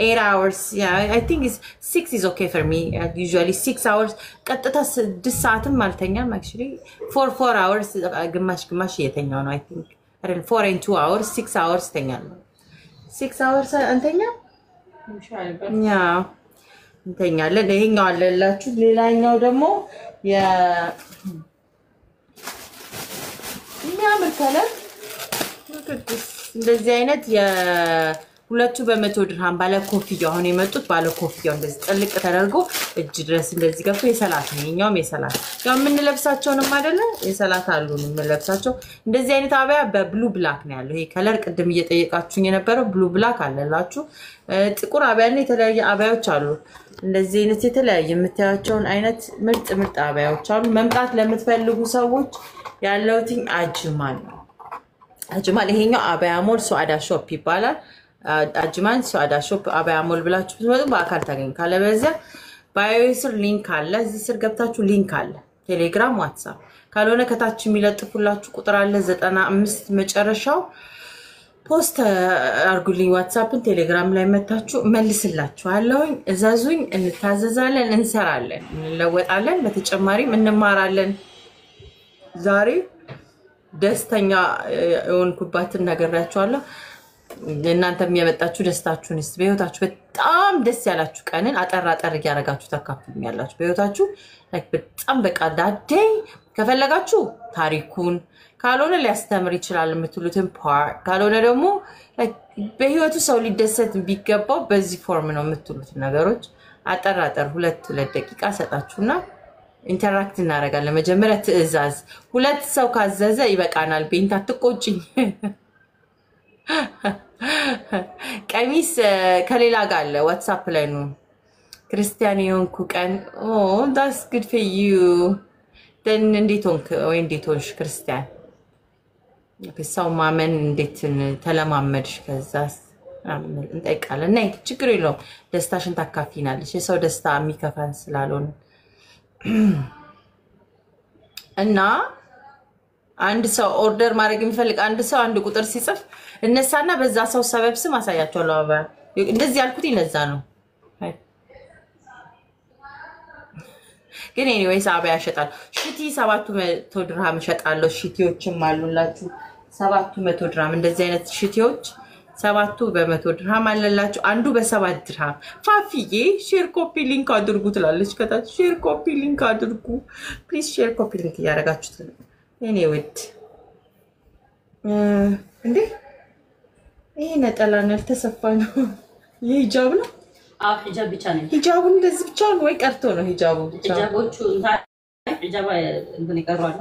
8 hours yeah I think 6 is okay for me usually 6 hours ቀጥታ 6 ሰዓትም አልተኛም actually 4 hours ግማሽ የተኛው ነው I think 4 and 2 hours 6 hours ተኛለሁ 6 hours አንተኛ yeah እንተኛለን ይሄኛው አለላችሁ ሌላኛው ደግሞ የሚያምር ከለር እንደዚህ አይነት ሁለቱ በመቶ ድርሃም ባለ ኮፍያ አሁን የመጡት ባለ ኮፍያው እንደዚህ ጥልቅ ተደርጎ እጅ ድረስ እንደዚህ ገብቶ የሰላት ነው የኛውም የሰላት ያው ምን ለብሳቸውንም አይደለ የሰላት አሉን ምን ለብሳቸው እንደዚህ አይነት አባያ በብሉ ብላክ ነው ያለው ይሄ ከለር ቅድም እየጠየቃችሁኝ የነበረው ብሉ ብላክ አለላችሁ ጥቁር አባያና የተለያየ አባያዎች አሉ እንደዚህ አይነት የተለያየ የምታያቸውን አይነት ምርጥ አባያዎች አሉ መምጣት ለምትፈልጉ ሰዎች ያለውትኝ አጅማል ይሄኛው አባያ ሞል ሱአዳ ሾፕ ይባላል አጅማን ሱአዳ ሾፕ አባያ ሞል ብላችሁ ብትመጡ በአካል ታገኙ ካለበዚያ ባዮስር ሊንክ አለ እዚህ ስር ገብታችሁ ሊንክ አለ ቴሌግራም ዋትስአፕ ካልሆነ ከታች የሚለጥፉላችሁ ቁጥር አለ 95 መጨረሻው ፖስት አርጉልኝ ዋትስአፕን ቴሌግራም ላይ መታችሁ መልስላችኋለሁ እዛዙኝ እንታዘዛለን እንሰራለን እንለወጣለን በተጨማሪም እንማራለን ዛሬ ደስተኛ የሆንኩባትን ነገራችኋለሁ እናንተም የመጣችሁ ደስታችሁንስ በህይወታችሁ በጣም ደስ ያላችሁ ቀንን አጠራጠር ያረጋችሁ ተካፍሉኛላችሁ በህይወታችሁ በጣም በቃ ዳዴ ከፈለጋችሁ ታሪኩን ካልሆነ ሊያስተምር ይችላል የምትሉትን ፓርት ካልሆነ ደግሞ በህይወቱ ሰው ሊደሰት ቢገባው በዚህ ፎርም ነው የምትሉት ነገሮች አጠራጠር 2 ደቂቃ ሰጣችሁና ኢንተራክት እናደርጋለን መጀመሪያ ትዕዛዝ ሁለት ሰው ካዘዘ ይበቃናል ቤንታ ትቆጭኝ ቀሚስ ከሌላ ጋር አለ ዋትስአፕ ላይ ነው ክርስቲያን የሆንኩ ቀን that's good for you then እንዴት ሆንክ ወይ እንዴት ሆንሽ ክርስቲያን ከሰው ማመን እንዴት ተለማመድሽ ከዛስ እንጠይቃለን ነይ ችግር የለውም ደስታሽን ታካፊናለሽ የሰው ደስታ የሚከፋን ስላልሆነ እና አንድ ሰው ኦርደር ማድረግ የሚፈልግ አንድ ሰው አንድ ቁጥር ሲጽፍ እነሳና በዛ ሰው ሰበብ ስም አሳያቸዋለሁ አባ እንደዚህ ያልኩት ይነዛ ነው ግን anyways አባያ ሸጣል ሽቲ 700 ድርሃም ሸጣለሁ ሽቲዎችም አሉላችሁ 700 ድርሃም እንደዚህ አይነት ሽቲዎች 7 በ100 ድርሃም አለላችሁ አንዱ በ7 ድርሃም ፋፊዬ ሼር ኮፒ ሊንክ አድርጉ ትላለች ከታች ሼር ኮፒ ሊንክ አድርጉ ፕሊዝ ሼር ኮፒ ሊንክ ያረጋችሁት እኔ ወድ እንዴ ይሄ ነጠላ ነው ተሰፋ ነው ይሄ ሂጃብ ነው ሂጃብ ብቻ ነው ሂጃቡ እንደዚህ ብቻ ነው ወይ ቀርቶ ነው ሂጃቡ ብቻ ሂጃቦቹ ሂጃባ እንትን ይቀርዋል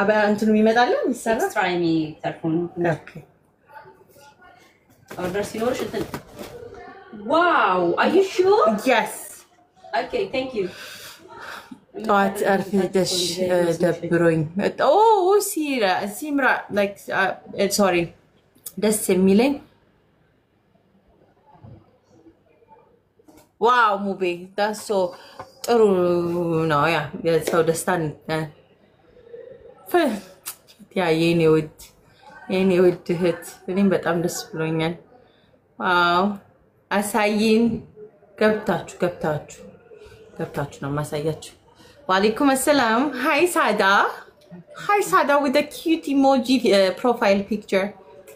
አባያ እንትኑ ይመጣል ይሰራ ስትራይሚ ተርፎን ኦኬ ኦርደር ሲኖርሽ እንትን ዋው are you sure yes okay thank you ጠዋት አርፍደሽ ደብሮኝ ሲምራ like sorry ደስ የሚለኝ ዋው ሙቤ ዳሶ ጥሩ ነው ያ የሰው ደስታን ያ የኔ ውድ እህት እኔም በጣም ደስ ብሎኛል ዋው አሳይን ገብታችሁ ነው ማሳያችሁ ወአለይኩም ሰላም hi Sada with a cute emoji profile picture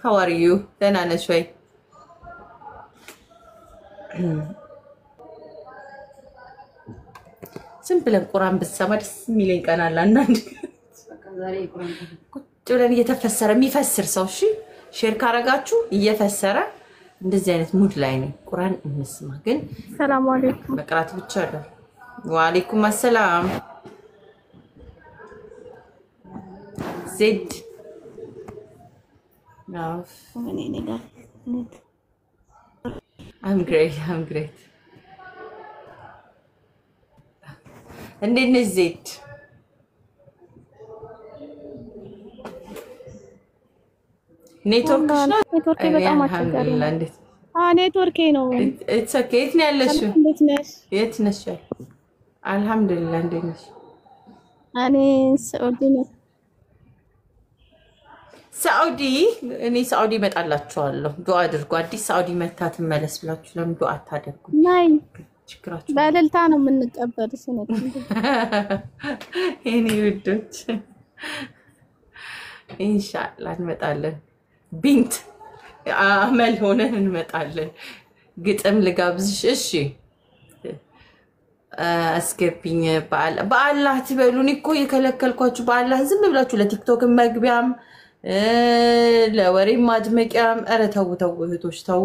how are you ደህና ነሽ ወይ ዝም ብለን ቁርአን ብትሰማ ደስ የሚለኝ ቀን አለ አንዳንድ ቁጭ ብለን እየተፈሰረ የሚፈስር ሰው እሺ ሼር ካረጋችሁ እየፈሰረ እንደዚህ አይነት ሙድ ላይ ነው ቁርአን እንስማ ግን ሰላም አለይኩም መቅራት ብቻ አይደል ወአለይኩም አሰላም ዜድ ነው እኔ ነገር I'm great እንዴት ነሽ ዜድ ኔትወርክ ነው ኔትወርክ በጣም አስቸጋሪ ነው እንዴት ኔትወርክ ነው it's okay የት ነው ያለሽው እንዴት ነሽ የት ነሽ አልহামዱሊላህ እንዴት ነሽ እኔ ሳኡዲ እኔ ሳኡዲ መጣላችኋለሁ ዱአ አድርጉ አዲስ ሳኡዲ መታ ትመለስ ብላችሁ ለምን ዱአ አታደርጉ ናይ ችግራችሁ በእልልታ ነው የምንቀበልሽ ነው እኔ ውዶች ኢንሻአላህ እንመጣለን ቢንት አመል ሆነን እንመጣለን ግጥም ልጋብዝሽ እሺ አስገቢኝ በአላህ ትበሉኝ እኮ የከለከልኳችሁ በአላህ ዝም ብላችሁ ለቲክቶክ መግቢያም ለወሬ ማድመቂያም ኧረ ተው እህቶች ተው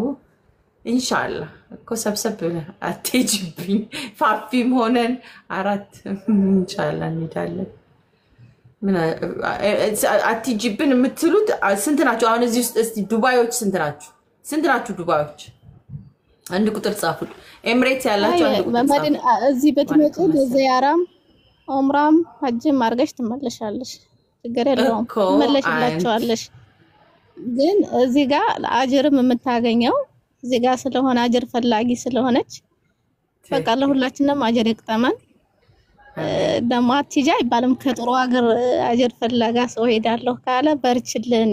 ኢንሻአላህ እኮ ሰብሰብ ብለን አትጂብኝ ፋፊም ሆነን አራት ኢንሻአላህ እንሄዳለን ምን አትጂብን የምትሉት ስንት ናችሁ አሁን እዚህ ውስጥ እስቲ ዱባዮች ስንት ናችሁ ዱባዮች አንድ ቁጥር ጻፉ ኤምሬት ያላችሁ አንድ ቁጥር ጻፉ እዚህ በትመጪ ለዚያራም ዑምራም ሐጅም አርገሽ ትመለሻለሽ ችግር የለውም ትመለሽላችኋለሽ ግን እዚህ ጋር አጅርም የምታገኘው እዚህ ጋር ስለሆነ አጅር ፈላጊ ስለሆነች በቃ ለሁላችንም አጅር ይቅጠመን ደሞ አትጃ ይባልም ከጥሩ ሀገር አጅር ፈላጋ ሰው ሄዳለሁ ካለ በርችልን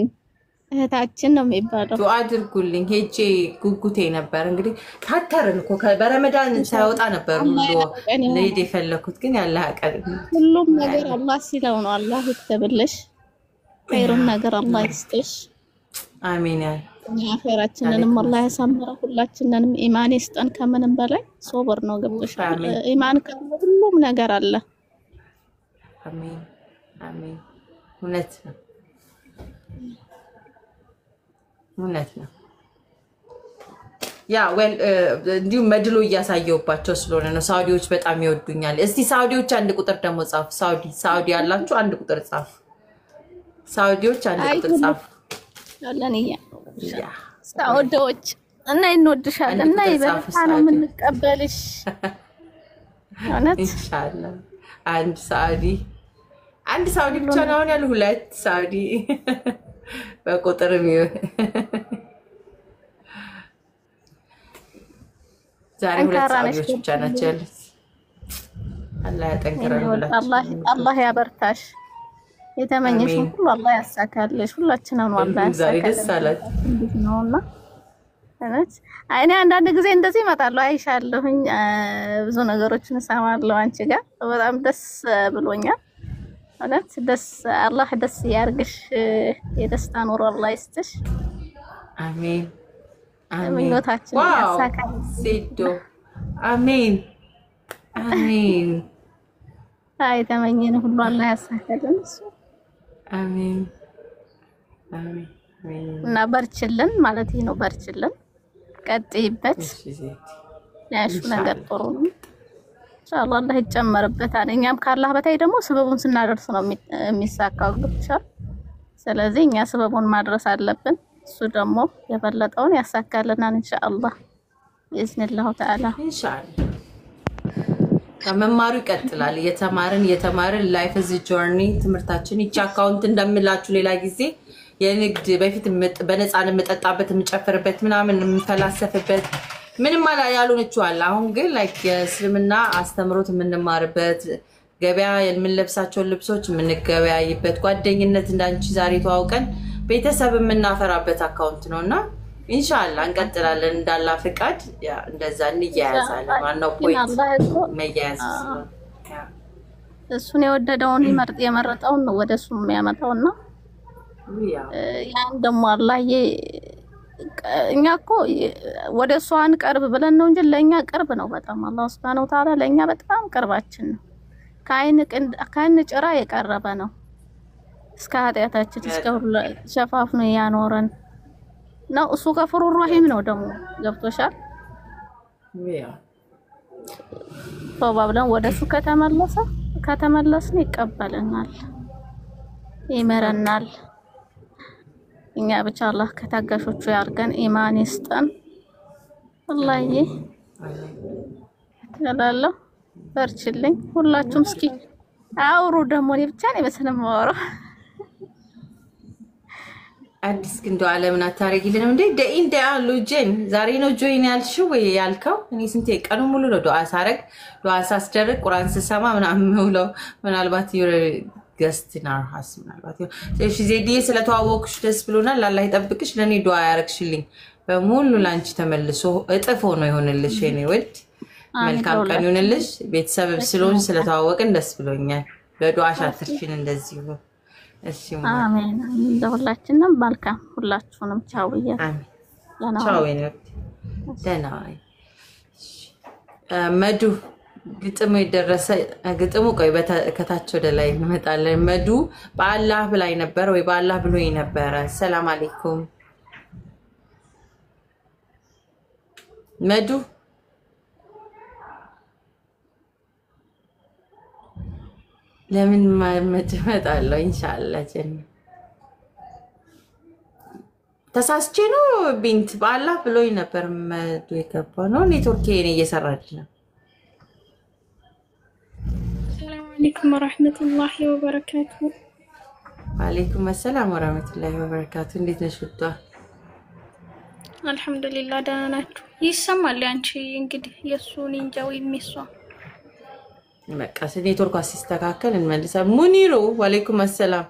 እህታችን ነው የሚባለው ዱአ አድርጉልኝ ሄጄ ጉጉቴ ነበር እንግዲህ ታተርን እኮ በረመዳን ሳይወጣ ነበር ሁሉ ለይዴ ፈለኩት ግን ያለ አቀር ሁሉም ነገር አላህ ሲለው ነው አላህ ይተብልሽ ኸይሩን ነገር አላህ ይስጥሽ አሜን ያ አኺራችንንም አላህ ያሳምረው ሁላችንንም ኢማን ይስጠን ከምንም በላይ ሶብር ነው ገብቶሻል ኢማን ሁሉም ነገር አለ አሜን እውነት ነው ያ ወል እንዲሁ መድሎ እያሳየውባቸው ስለሆነ ነው ሳውዲዎች በጣም ይወዱኛል እስቲ ሳውዲዎች አንድ ቁጥር ደግሞ ጻፉ ሳውዲ ያላችሁ አንድ ቁጥር ጻፉ ሳውዲዎች አንድ ቁጥር ጻፉ አለንያ ሳውዲዎች እና እንወድሻለን እና ይበልጣ ነው የምንቀበልሽ እውነት ኢንሻአላህ አንድ ሳውዲ ብቻ ነው ያለው ሁለት ሳውዲ በቁጥር ዛሬ ሁለት ሳውዲዎች ብቻ ናቸው ያሉት አላህ ያጠንክረን አላህ ያበርታሽ የተመኘሽውን ሁሉ አላህ ያሳካልሽ ሁላችንም ነው አላህ ያሳካልሽ ነውና እነት አይኔ አንዳንድ ጊዜ እንደዚህ እመጣለሁ አይሻለሁኝ ብዙ ነገሮችን እሰማለሁ አንቺ ጋር በጣም ደስ ብሎኛል እነት ደስ አላህ ደስ ያርግሽ የደስታ ኑሮ አላህ ይስጥሽ አሜን ምኞታችን ያሳካልሽ ሴዶ አሜን የተመኘን ሁሉ አላህ ያሳካልን አሜን እና በርችልን ማለት ነው በርችልን ቀጥይበት ያሹ ነገር ጥሩ ነው ኢንሻአላህ አላህ ይጨመርበታል እኛም ካላህ በታይ ደግሞ ስበቡን ስናደርስ ነው የሚሳካው ግብቻል ስለዚህ እኛ ስበቡን ማድረስ አለብን እሱ ደግሞ የበለጠውን ያሳካልናል ኢንሻአላህ باذنላህ ተዓላ ኢንሻአላህ ከመማሩ ይቀጥላል የተማርን ላይፍ ኢዝ ጆርኒ ትምርታችን ይቻ አካውንት እንደምላችሁ ሌላ ጊዜ የንግድ በፊት በነፃን መጠጣበት ምጨፍርበት ምናምን ምፈላሰፍበት ምንም አላ ያሉንቻል አሁን ግን ላይክ የእስልምና አስተምሮት የምንማርበት ገበያ የምንለብሳቸው ልብሶች የምንገበያይበት ጓደኝነት እንዳንቺ ዛሬ ተዋውቀን ቤተሰብ የምናፈራበት አካውንት ነውና ኢንሻአላህ እንቀጥላለን እንዳላ ፍቃድ ያ እንደዛ እንያያዛለን ማነው ፖይንት መያያዝ እሱን የወደደውን የመረጠውን ወደሱ የሚያመጣውና ያን ደግሞ አላህ እኛ እኮ ወደሱ አንቀርብ ብለን ነው እንጂ ለኛ ቅርብ ነው በጣም አላህ Subhanahu Wa Ta'ala ለኛ በጣም ቅርባችን ነው ከአይን ጭራ የቀረበ ነው እስከ ኃጢአታችን እስከ ሁሉ ሸፋፍኖ ያኖረን ነው እሱ ገፍሩር ረሂም ነው ደግሞ ገብቶሻል ተባብለን ወደሱ ከተመለስን ይቀበለናል ይመረናል እኛ ብቻ አላህ ከታጋሾቹ ያርገን ኢማን ይስጠን ወላሂ ተላላ በርችልኝ ሁላችሁም እስኪ አውሩ ደግሞ እኔ ብቻ ነኝ መሰለኝ ማወራ አዲስ ግን ዓለምን አታረጊልን እንዴ ደኢንዳ ሉጀን ዛሬ ነው ጆይን ያልሽው ወይ ያልከው እኔ ስንቴ ቀኑ ሙሉ ነው ዱዓ ሳረግ ዱዓ ሳስደርግ ቁርአን ስሰማ ምናልባት ገስትና ራስ ምናልባት እሺ ዜዲዬ ስለተዋወቅሽ ደስ ብሎናል አላህ ይጠብቅሽ ለኔ ዱዓ ያረግሽልኝ በሙሉ ላንቺ ተመልሶ እጥፎ ነው ይሆንልሽ የኔ ውድ መልካም ቀን ይሁንልሽ ቤተሰብ ስለሆን ስለተዋወቅን ደስ ብሎኛል በዱዓሽ አትርሽን እንደዚህ ነው እሺ አሜን ለሁላችንም መልካም ሁላችሁንም ቻው ብያ አሜን ቻው ደህና መዱ ግጥሙ ይደረሰ ግጥሙ ቆይ ከታች ወደ ላይ እንመጣለን መዱ በአላህ ብላይ ነበር ወይ በአላህ ብሎኝ ነበር ሰላም አለይኩም መዱ ለምን መጥመጣለሁ ኢንሻአላህ ጀነ ተሳስቼ ነው ቢንት በአላህ ብሎኝ ነበር መዱ የገባው ነው ኔትወርክ የኔ እየሰራች ነው ሰላም አለይኩም ወራህመቱላሂ ወበረካቱ ወአለይኩም ሰላም ወራህመቱላሂ ወበረካቱ እንዴት ነሽ ወጣ አልহামዱሊላህ ደህና ናችሁ ይሰማል አንቺ እንግዲህ የሱን እንጃው የሚሷ በቃ ኔትወርክ ሲስተካከል እንመልሳ ሙኒሩ ወአለይኩም ሰላም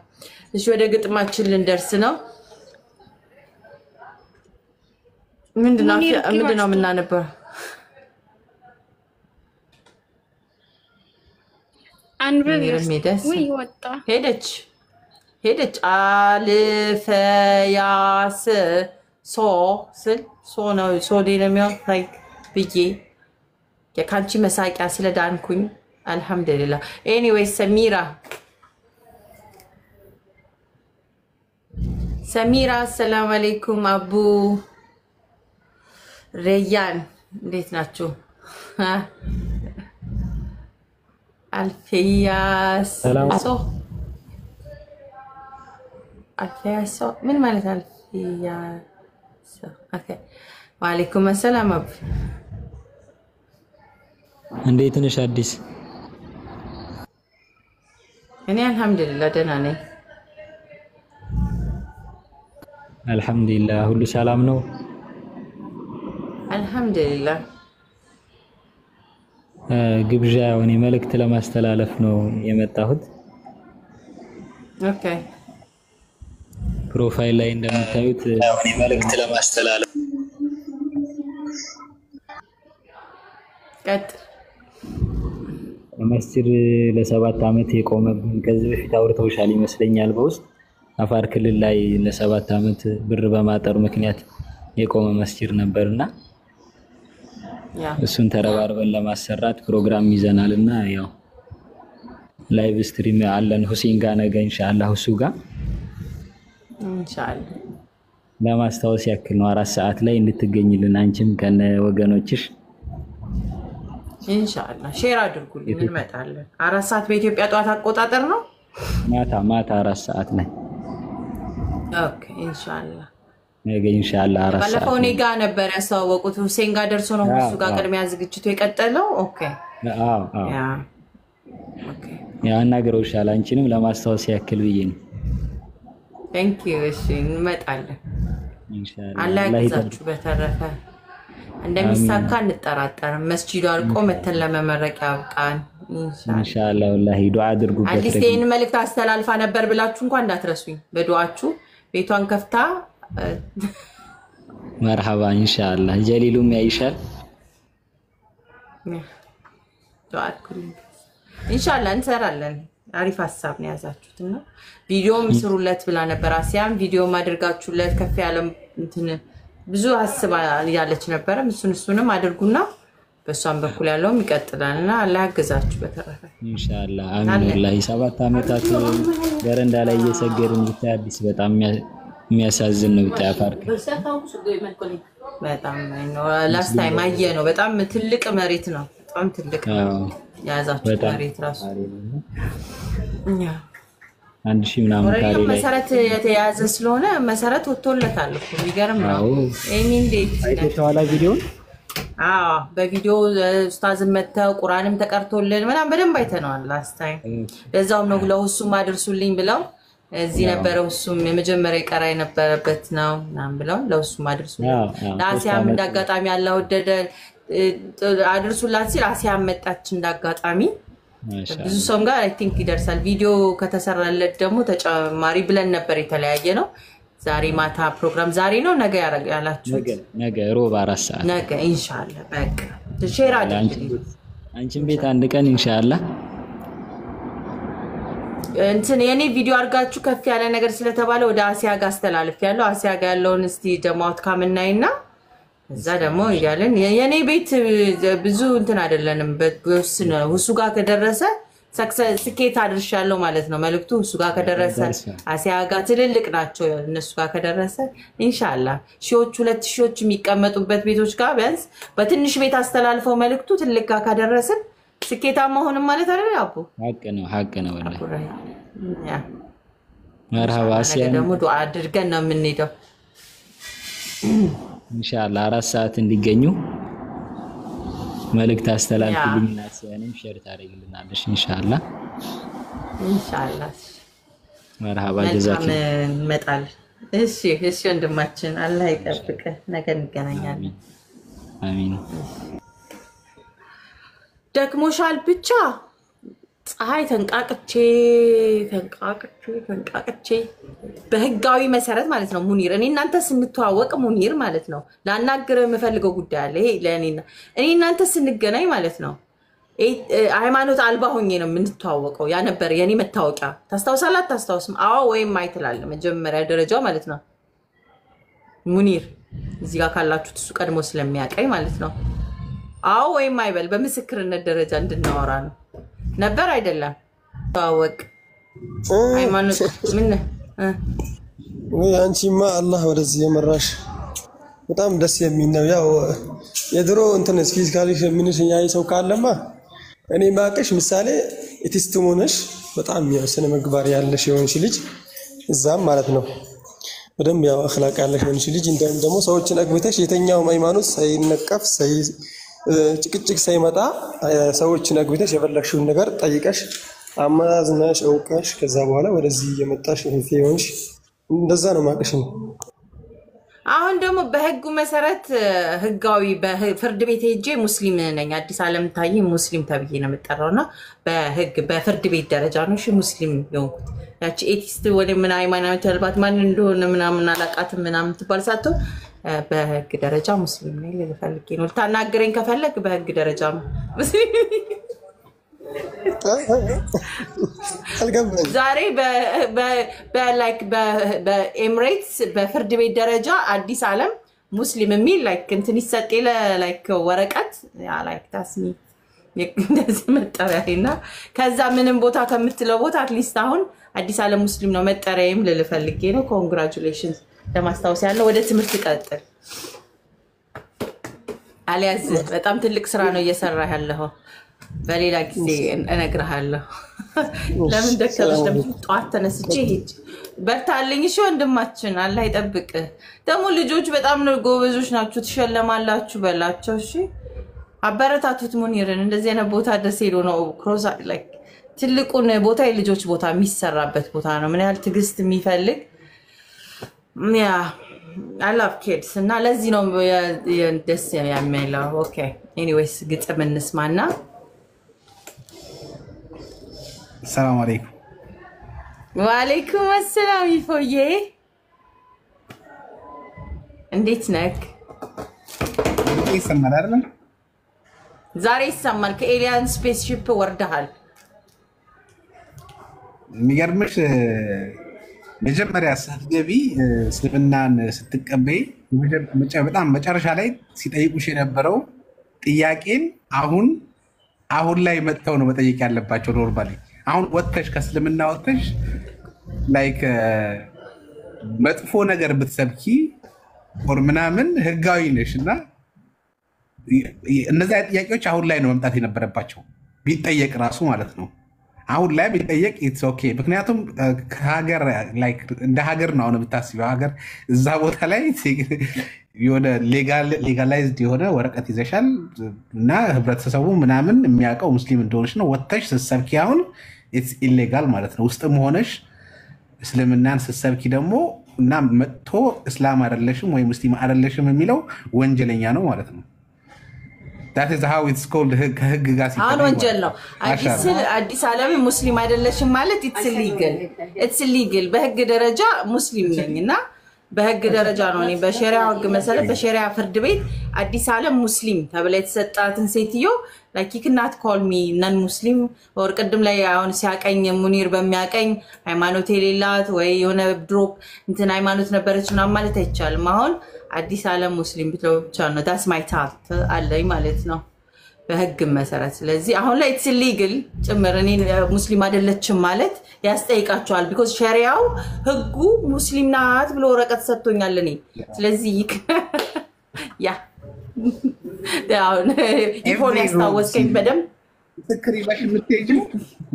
እሺ ወደ ግጥማችን ልንደርስ ነው ምንድነው ምናነበው አንብቢስ ወይ ወጣ ሄደች አልፈ ያስ ሶ ነው ሶዲነሚው ላይክ ብዬ የካንቺ መሳቂያ ስለዳንኩኝ አልহামዱሊላህ ኤኒዌይ ሰሚራ ሰላም አለይኩም አቡ ረያን እንዴት ናችሁ አልፊያስ ምን ማለት አልፊያስ ኦኬ ወአለይኩም ሰላም አቡ እንዴት ነሽ አዲስ እኔ አልহামዱሊላህ ደህና ነኝ አልহামዱሊላህ ሁሉ ሰላም ነው አልহামዱሊላህ ግብዣ ወኔ መልእክት ለማስተላለፍ ነው የመጣሁት ኦኬ ፕሮፋይል ላይ እንደምታዩት ወኔ መልእክት ለማስተላለፍ ቀጥ መስጂድ ለ7 አመት የቆመብን ከዚህ በፊት አውርተውሻል ይመስለኛል በውስጥ አፋር ክልል ላይ ለ7 አመት ብር በማጠር ምክንያት የቆመ መስጂድ ነበርና እሱን ተረባርበን ለማሰራት ፕሮግራም ይዘናልና ያው ላይቭ ስትሪም አለን ሁሴን ጋር ነገ ኢንሻአላህ እሱ ጋር ኢንሻአላህ ለማስታወስ ያክል ነው 4 ሰዓት ላይ እንድትገኝልን አንቺም ከነ ወገኖችሽ ኢንሻአላህ ሼር አድርጉልኝ እንመጣለን 4 ሰዓት በኢትዮጵያ ጧት አቆጣጠር ነው ማታ 4 ሰዓት ላይ ኦኬ ኢንሻአላህ ነገ ኢንሻአላህ 4 ሰዓት ባለፈው እኔ ጋር ነበር ያስተዋወቁት ሁሴን ጋር ደርሶ ነው እሱ ጋር ቅድሚያ ዝግጅቱ የቀጠለው ኦኬ አዎ ኦኬ ያናገረውሻል አንቺንም ለማስታወስ ያክል ብዬ ነው ቴንክ ዩ እሺ እንመጣለን ኢንሻአላህ አላህ ይዛችሁ በተረፈ እንደሚሳካ እንጠራጠርም መስጂዱ አልቆ መተን ለመመረቅ ያብቃን ኢንሻአላህ ወላሂ ዱዓ አድርጉበት አዲስቴን መልእክት አስተላልፋ ነበር ብላችሁ እንኳን እንዳትረሱኝ በዱዓችሁ ቤቷን ከፍታ መርሐባ ኢንሻአላህ ጀሊሉም ያይሻል ዱዓ አድርጉልኝ ኢንሻአላህ እንሰራለን አሪፍ ሐሳብ ነው ያዛችሁትና ቪዲዮም ስሩለት ብላ ነበር አሲያም ቪዲዮም አድርጋችሁለት ከፍ ያለ እንትን ብዙ ሐሳብ ያለች ነበር እሱንም አድርጉና በሷም በኩል ያለውም ይቀጥላልና አላህ ያግዛችሁ በተረፈ ኢንሻአላህ አሚን ወላሂ 7 አመታት በረንዳ ላይ እየሰገድን ብታይ አዲስ በጣም የሚያሳዝን ነው ብታይ አፋር በጣም ነው ላስት ታይም አየ ነው በጣም ትልቅ መሬት ነው በጣም ትልቅ ያዛችሁ መሬት ራሱ አንድ ሺህ ምናምን ካሬ ላይ መሰረት የተያዘ ስለሆነ መሰረት ወጥቶለታል እኮ የሚገርም ነው እንዴት አይተዋላ ቪዲዮ በቪዲዮ ኡስታዝ መተው ቁርአንም ተቀርቶልን ምናምን በደንብ አይተናል ላስት ታይም ለዛውም ነው ለሁሱም አድርሱልኝ ብለው እዚህ ነበረው እሱም የመጀመሪያ ይቀራ የነበረበት ነው ምናምን ብለው ለሁሱም አድርሱልኝ ለአሲያም እንዳጋጣሚ ያለው ወደደ አድርሱላት ሲል አሲያም መጣች እንዳጋጣሚ ብዙ ሰውም ጋር አይ ቲንክ ይደርሳል ቪዲዮ ከተሰራለት ደግሞ ተጨማሪ ብለን ነበር የተለያየ ነው ዛሬ ማታ ፕሮግራም ዛሬ ነው ነገ ያላችሁ ነገ ሮብ 4 ሰዓት ነገ ኢንሻአላህ በቃ ሼር አድርጉልኝ አንቺን ቤት አንድ ቀን ኢንሻአላህ እንትን የኔ ቪዲዮ አርጋችሁ ከፍ ያለ ነገር ስለተባለ ወደ አሲያ ጋር አስተላልፍ ያለው አሲያ ጋር ያለውን እስቲ ደማውት ካምናይና እዛ ደግሞ ይያለን የኔ ቤት ብዙ እንትን አይደለንም በወስነ ሁሱ ጋር ከደረሰ ስኬት አድርሻለሁ ማለት ነው መልክቱ ሁሱ ጋር ከደረሰ አሲያ ጋር ትልልቅ ናቸው እነሱ ጋር ከደረሰ ኢንሻአላህ ሺዎች 2000ዎች የሚቀመጡበት ቤቶች ጋር ቢያንስ በትንሽ ቤት አስተላልፈው መልክቱ ትልቅ ጋር ከደረሰ ስኬታማ ሆነም ማለት አይደል አቡ ሀቅ ነው ወላሂ ያ መርሃባ አሲያ ደግሞ ዱዓ አድርገን ነው የምንሄደው ኢንሻአላህ 4 ሰዓት እንዲገኙ መልእክት አስተላልፉልኝና አሲያንም ሼር ታደርግልናለሽ ኢንሻአላህ መርሃባ ጀዛኪ መጣል እሺ ወንድማችን አላህ ይጠብቅ ነገ እንገናኛለን አሚን ደክሞሻል ብቻ ፀሐይ ተንቃቅቼ በህጋዊ መሰረት ማለት ነው ሙኒር እኔ እናንተ ስንተዋወቅ ሙኒር ማለት ነው ላናግር የምፈልገው ጉዳይ አለ ይሄ ለኔና እኔ እናንተ ስንገናኝ ማለት ነው ሃይማኖት አልባ ሆኜ ነው የምንተዋወቀው ያ ነበር የኔ መታወቂያ ታስታውሳላት ታስታውስም አዎ ወይም አይተላል መጀመሪያ ደረጃው ማለት ነው ሙኒር እዚህ ጋር ካላችሁት እሱ ቀድሞ ስለሚያቀይ ማለት ነው አዎ ወይም አይበል በምስክርነት ደረጃ እንድናወራ ነው ነበር አይደለም ተዋወቅ ሃይማኖት ምን ወይ አንቺማ አላህ ወደዚህ የመራሽ በጣም ደስ የሚል ነው ያው የድሮ እንትን ፊዚካሊ ምንሽኛ ሰው ካለማ እኔ ማቀሽ ምሳሌ ኢትስቱሙነሽ በጣም የስነ ምግባር ያለሽ የሆንሽ ልጅ እዛም ማለት ነው በደንብ ያው አخلاق ያለሽ የሆንሽ ልጅ እንደም ደግሞ ሰዎችን አግብተሽ የተኛው ሃይማኖት ሳይነቀፍ ጭቅጭቅ ሳይመጣ ሰዎችን አግብተሽ የፈለግሽውን ነገር ጠይቀሽ አማዝናሽ አውቀሽ ከዛ በኋላ ወደዚህ የመጣሽ ሆንሽ እንደዛ ነው ማቀሽ ነው አሁን ደግሞ በህጉ መሰረት ህጋዊ በፍርድ ቤት ሄጄ ሙስሊም ነኝ አዲስ ዓለም ታይ ሙስሊም ተብዬ ነው የምጠራውና በህግ በፍርድ ቤት ደረጃ ነው እሺ ሙስሊም የሆንኩት ያቺ ኤቲስት ወደ ምን ሃይማኖት ተልባት ማን እንደሆነ ምናምን አላቃትም ምናምን ትባል ሳቶ በህግ ደረጃ ሙስሊም ነኝ ለፈልጌ ነው ታናገረኝ ከፈለክ በህግ ደረጃ ሙስሊም ዛሬ በላይክ በኤምሬትስ በፍርድ ቤት ደረጃ አዲስ ዓለም ሙስሊም የሚል ላይክ እንትን ይሰጥል ላይክ ወረቀት ያ ላይክ ታስሚ እንደዚህ መጠሪያና ከዛ ምንም ቦታ ከምትለው ቦታ አትሊስት አሁን አዲስ ዓለም ሙስሊም ነው መጠሪያም ለልፈልጌ ነው ኮንግራቹሌሽንስ ለማስታወስ ያለው ወደ ትምህርት ቀጥል አሊያዝ በጣም ትልቅ ስራ ነው እየሰራ ያለው በሌላ ጊዜ እነግርሃለሁ ለምን ደከመሽ ለምን ጧት ተነስቼ ሄድ በርታልኝ እሺ ወንድማችን አላህ ይጠብቅ ደግሞ ልጆች በጣም ነው ጎበዞች ናችሁ ትሸለማላችሁ በላቸው እሺ አበረታቱት ሙኒርን እንደዚህ አይነት ቦታ ደስ ሄዶ ነው ክሮስ ላይክ ትልቁን ቦታ የልጆች ቦታ የሚሰራበት ቦታ ነው ምን ያህል ትግስት የሚፈልግ ያ I love kids እና ለዚህ ነው ደስ የሚለው ኦኬ ኤኒዌይስ ግጥም እንስማና السلام عليكم وعليكم السلام ይፎዬ እንዴት ነህ ይሰማል አይደል ዛሬ ይሰማል ከኤሊያን ስፔስሺፕ ወርደሃል የሚገርምሽ መጀመሪያ ስትገቢ እስልምናን ስትቀበይ በጣም መጨረሻ ላይ ሲጠይቁሽ የነበረው ጥያቄን አሁን ላይ መጥተው ነው መጠየቅ ያለባቸው። ኖርማሊ አሁን ወጥተሽ ከእስልምና ወጥተሽ ላይክ መጥፎ ነገር ብትሰብኪ ኦር ምናምን ህጋዊ ነሽ እና እነዚያ ጥያቄዎች አሁን ላይ ነው መምጣት የነበረባቸው ቢጠየቅ ራሱ ማለት ነው። አሁን ላይ ቢጠየቅ ኢትስ ኦኬ። ምክንያቱም ከሀገር ላይክ እንደ ሀገር ነው አሁን የምታስቢው ሀገር እዛ ቦታ ላይ የሆነ ሌጋላይዝድ የሆነ ወረቀት ይዘሻል እና ህብረተሰቡ ምናምን የሚያውቀው ሙስሊም እንደሆነች ነው። ወጥተሽ ስትሰብኪ አሁን ኢትስ ኢሌጋል ማለት ነው። ውስጥም ሆነሽ እስልምናን ስትሰብኪ ደግሞ እና መጥቶ እስላም አይደለሽም ወይ ሙስሊም አይደለሽም የሚለው ወንጀለኛ ነው ማለት ነው። that is how it's called ከህግ ጋር ሲፈታ አሁን ወንጀል ነው። አዲስ ዓለም ሙስሊም አይደለሽም ማለት it's illegal በህግ ደረጃ ሙስሊም ነኝና በህግ ደረጃ ነው እኔ በሸሪዓ ህግ መሰረት በሸሪዓ ፍርድ ቤት አዲስ ዓለም ሙስሊም ተብላ የተሰጣትን ሴትዮ like you cannot call me non muslim or ቀደም ላይ አሁን ሲያቀኝ ሙኒር በሚያቀኝ ሃይማኖት የሌላት ወይ የሆነ ድሮፕ እንትን ሃይማኖት ነበረችና ማለት አይቻልም። አሁን አዲስ ዓለም ሙስሊም ብቻ ነው that's my thought አለኝ ማለት ነው በህግ መሰረት። ስለዚህ አሁን ላይ it's illegal ጭምር እኔ ሙስሊም አይደለችም ማለት ያስጠይቃቸዋል because ሸሪዓው ህጉ ሙስሊም ናት ብሎ ወረቀት ሰጥቶኛል እኔ። ስለዚህ ያ ይሆን ያስታወስከኝ በደንብ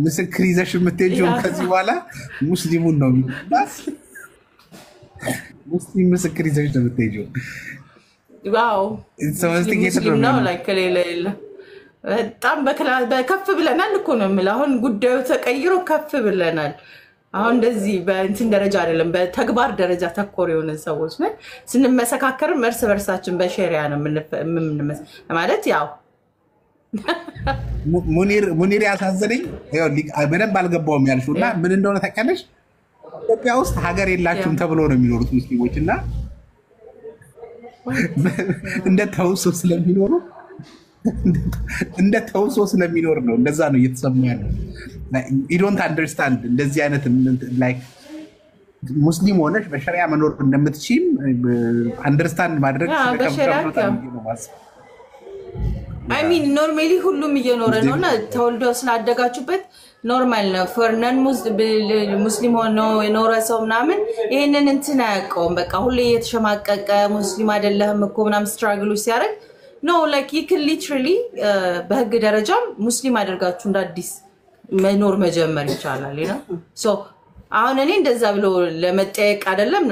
ምስክር ይዘሽ የምትሄጂው ከዚህ በኋላ ሙስሊሙን ነው ሙስሊም ምስክር ይዘሽ ነው የምትሄጂው። ዋው ሙስሊም ነው like ሌላ በጣም በከፍ ብለናል እኮ ነው የምልህ። አሁን ጉዳዩ ተቀይሮ ከፍ ብለናል። አሁን እንደዚህ በእንትን ደረጃ አይደለም በተግባር ደረጃ ተኮር የሆነ ሰዎች ነን። ስንመሰካከርም እርስ በርሳችን በሸሪዓ ነው ማለት ያው ሙኒር ያሳዘነኝ በደንብ አልገባውም ያልሽውና ምን እንደሆነ ታውቂያለሽ? ኢትዮጵያ ውስጥ ሀገር የላችሁም ተብሎ ነው የሚኖሩት ሙስሊሞች እና እንደ ተውሶ ስለሚኖር ነው እንደዛ ነው እየተሰማ ያለው። you don't understand እንደዚህ አይነት like ሙስሊም ሆነሽ በሸሪዓ መኖር እንደምትችል አንደርስታንድ ማድረግ I mean normally ሁሉም እየኖረ ነውና ተወልዶ ስላደጋችሁበት ኖርማል ነው። for non ሙስሊም ሆኖ የኖረ ሰው ምናምን ይሄንን እንትን አያውቀውም። በቃ ሁሌ እየተሸማቀቀ ሙስሊም አይደለህም እኮ ምናምን ስትራግል ሲያደርግ no like you can literally በህግ ደረጃ ሙስሊም አድርጋችሁ እንደ አዲስ መኖር መጀመር ይቻላል you know so አሁን እኔ እንደዛ ብሎ ለመጠየቅ አይደለም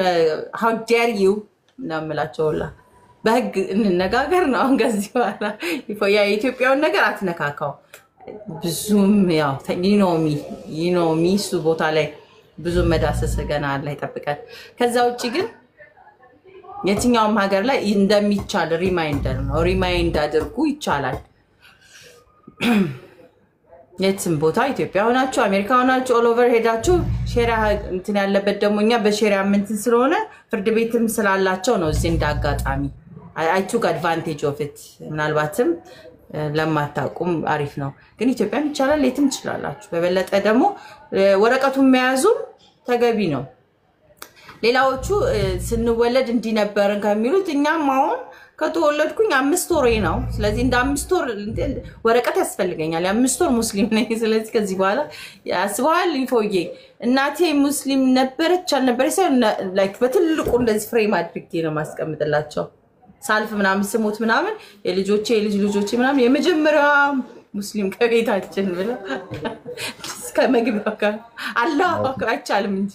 how dare you እናምላቸውላ በህግ እንነጋገር ነው። አንገዚህ በኋላ የኢትዮጵያውን ነገር አትነካካው ብዙም ያው you know me እሱ ቦታ ላይ ብዙ መዳሰስ ገና አለ ይጠብቃል። ከዛ ውጪ ግን የትኛውም ሀገር ላይ እንደሚቻል ሪማይንደር ነው ሪማይንድ አድርጉ ይቻላል። የትም ቦታ ኢትዮጵያ ሆናችሁ አሜሪካ ሆናችሁ ኦል ኦቨር ሄዳችሁ ሸሪዓ እንትን ያለበት ደግሞ እኛ በሸሪዓ እንትን ስለሆነ ፍርድ ቤትም ስላላቸው ነው እዚህ እንዳጋጣሚ I took advantage of it ምናልባትም ለማታቁም አሪፍ ነው ግን ኢትዮጵያም ይቻላል የትም ትችላላችሁ። በበለጠ ደግሞ ወረቀቱን መያዙ ተገቢ ነው። ሌላዎቹ ስንወለድ እንዲነበርን ከሚሉት እኛም አሁን ከተወለድኩኝ 5 ወር ነው። ስለዚህ እንደ 5 ወር ወረቀት ያስፈልገኛል። 5 ወር ሙስሊም ነኝ። ስለዚህ ከዚህ በኋላ ያስባል ይፎዬ እናቴ ሙስሊም ነበረች አልነበረች ላይክ በትልቁ እንደዚህ ፍሬም አድርጌ ነው ማስቀምጥላቸው ሳልፍ ምናምን ስሞት ምናምን ልጆቼ ምናምን የመጀመሪያ ሙስሊም ከቤታችን ብለ እስከ መግቢያው ጋር አላህ አይቻልም እንጂ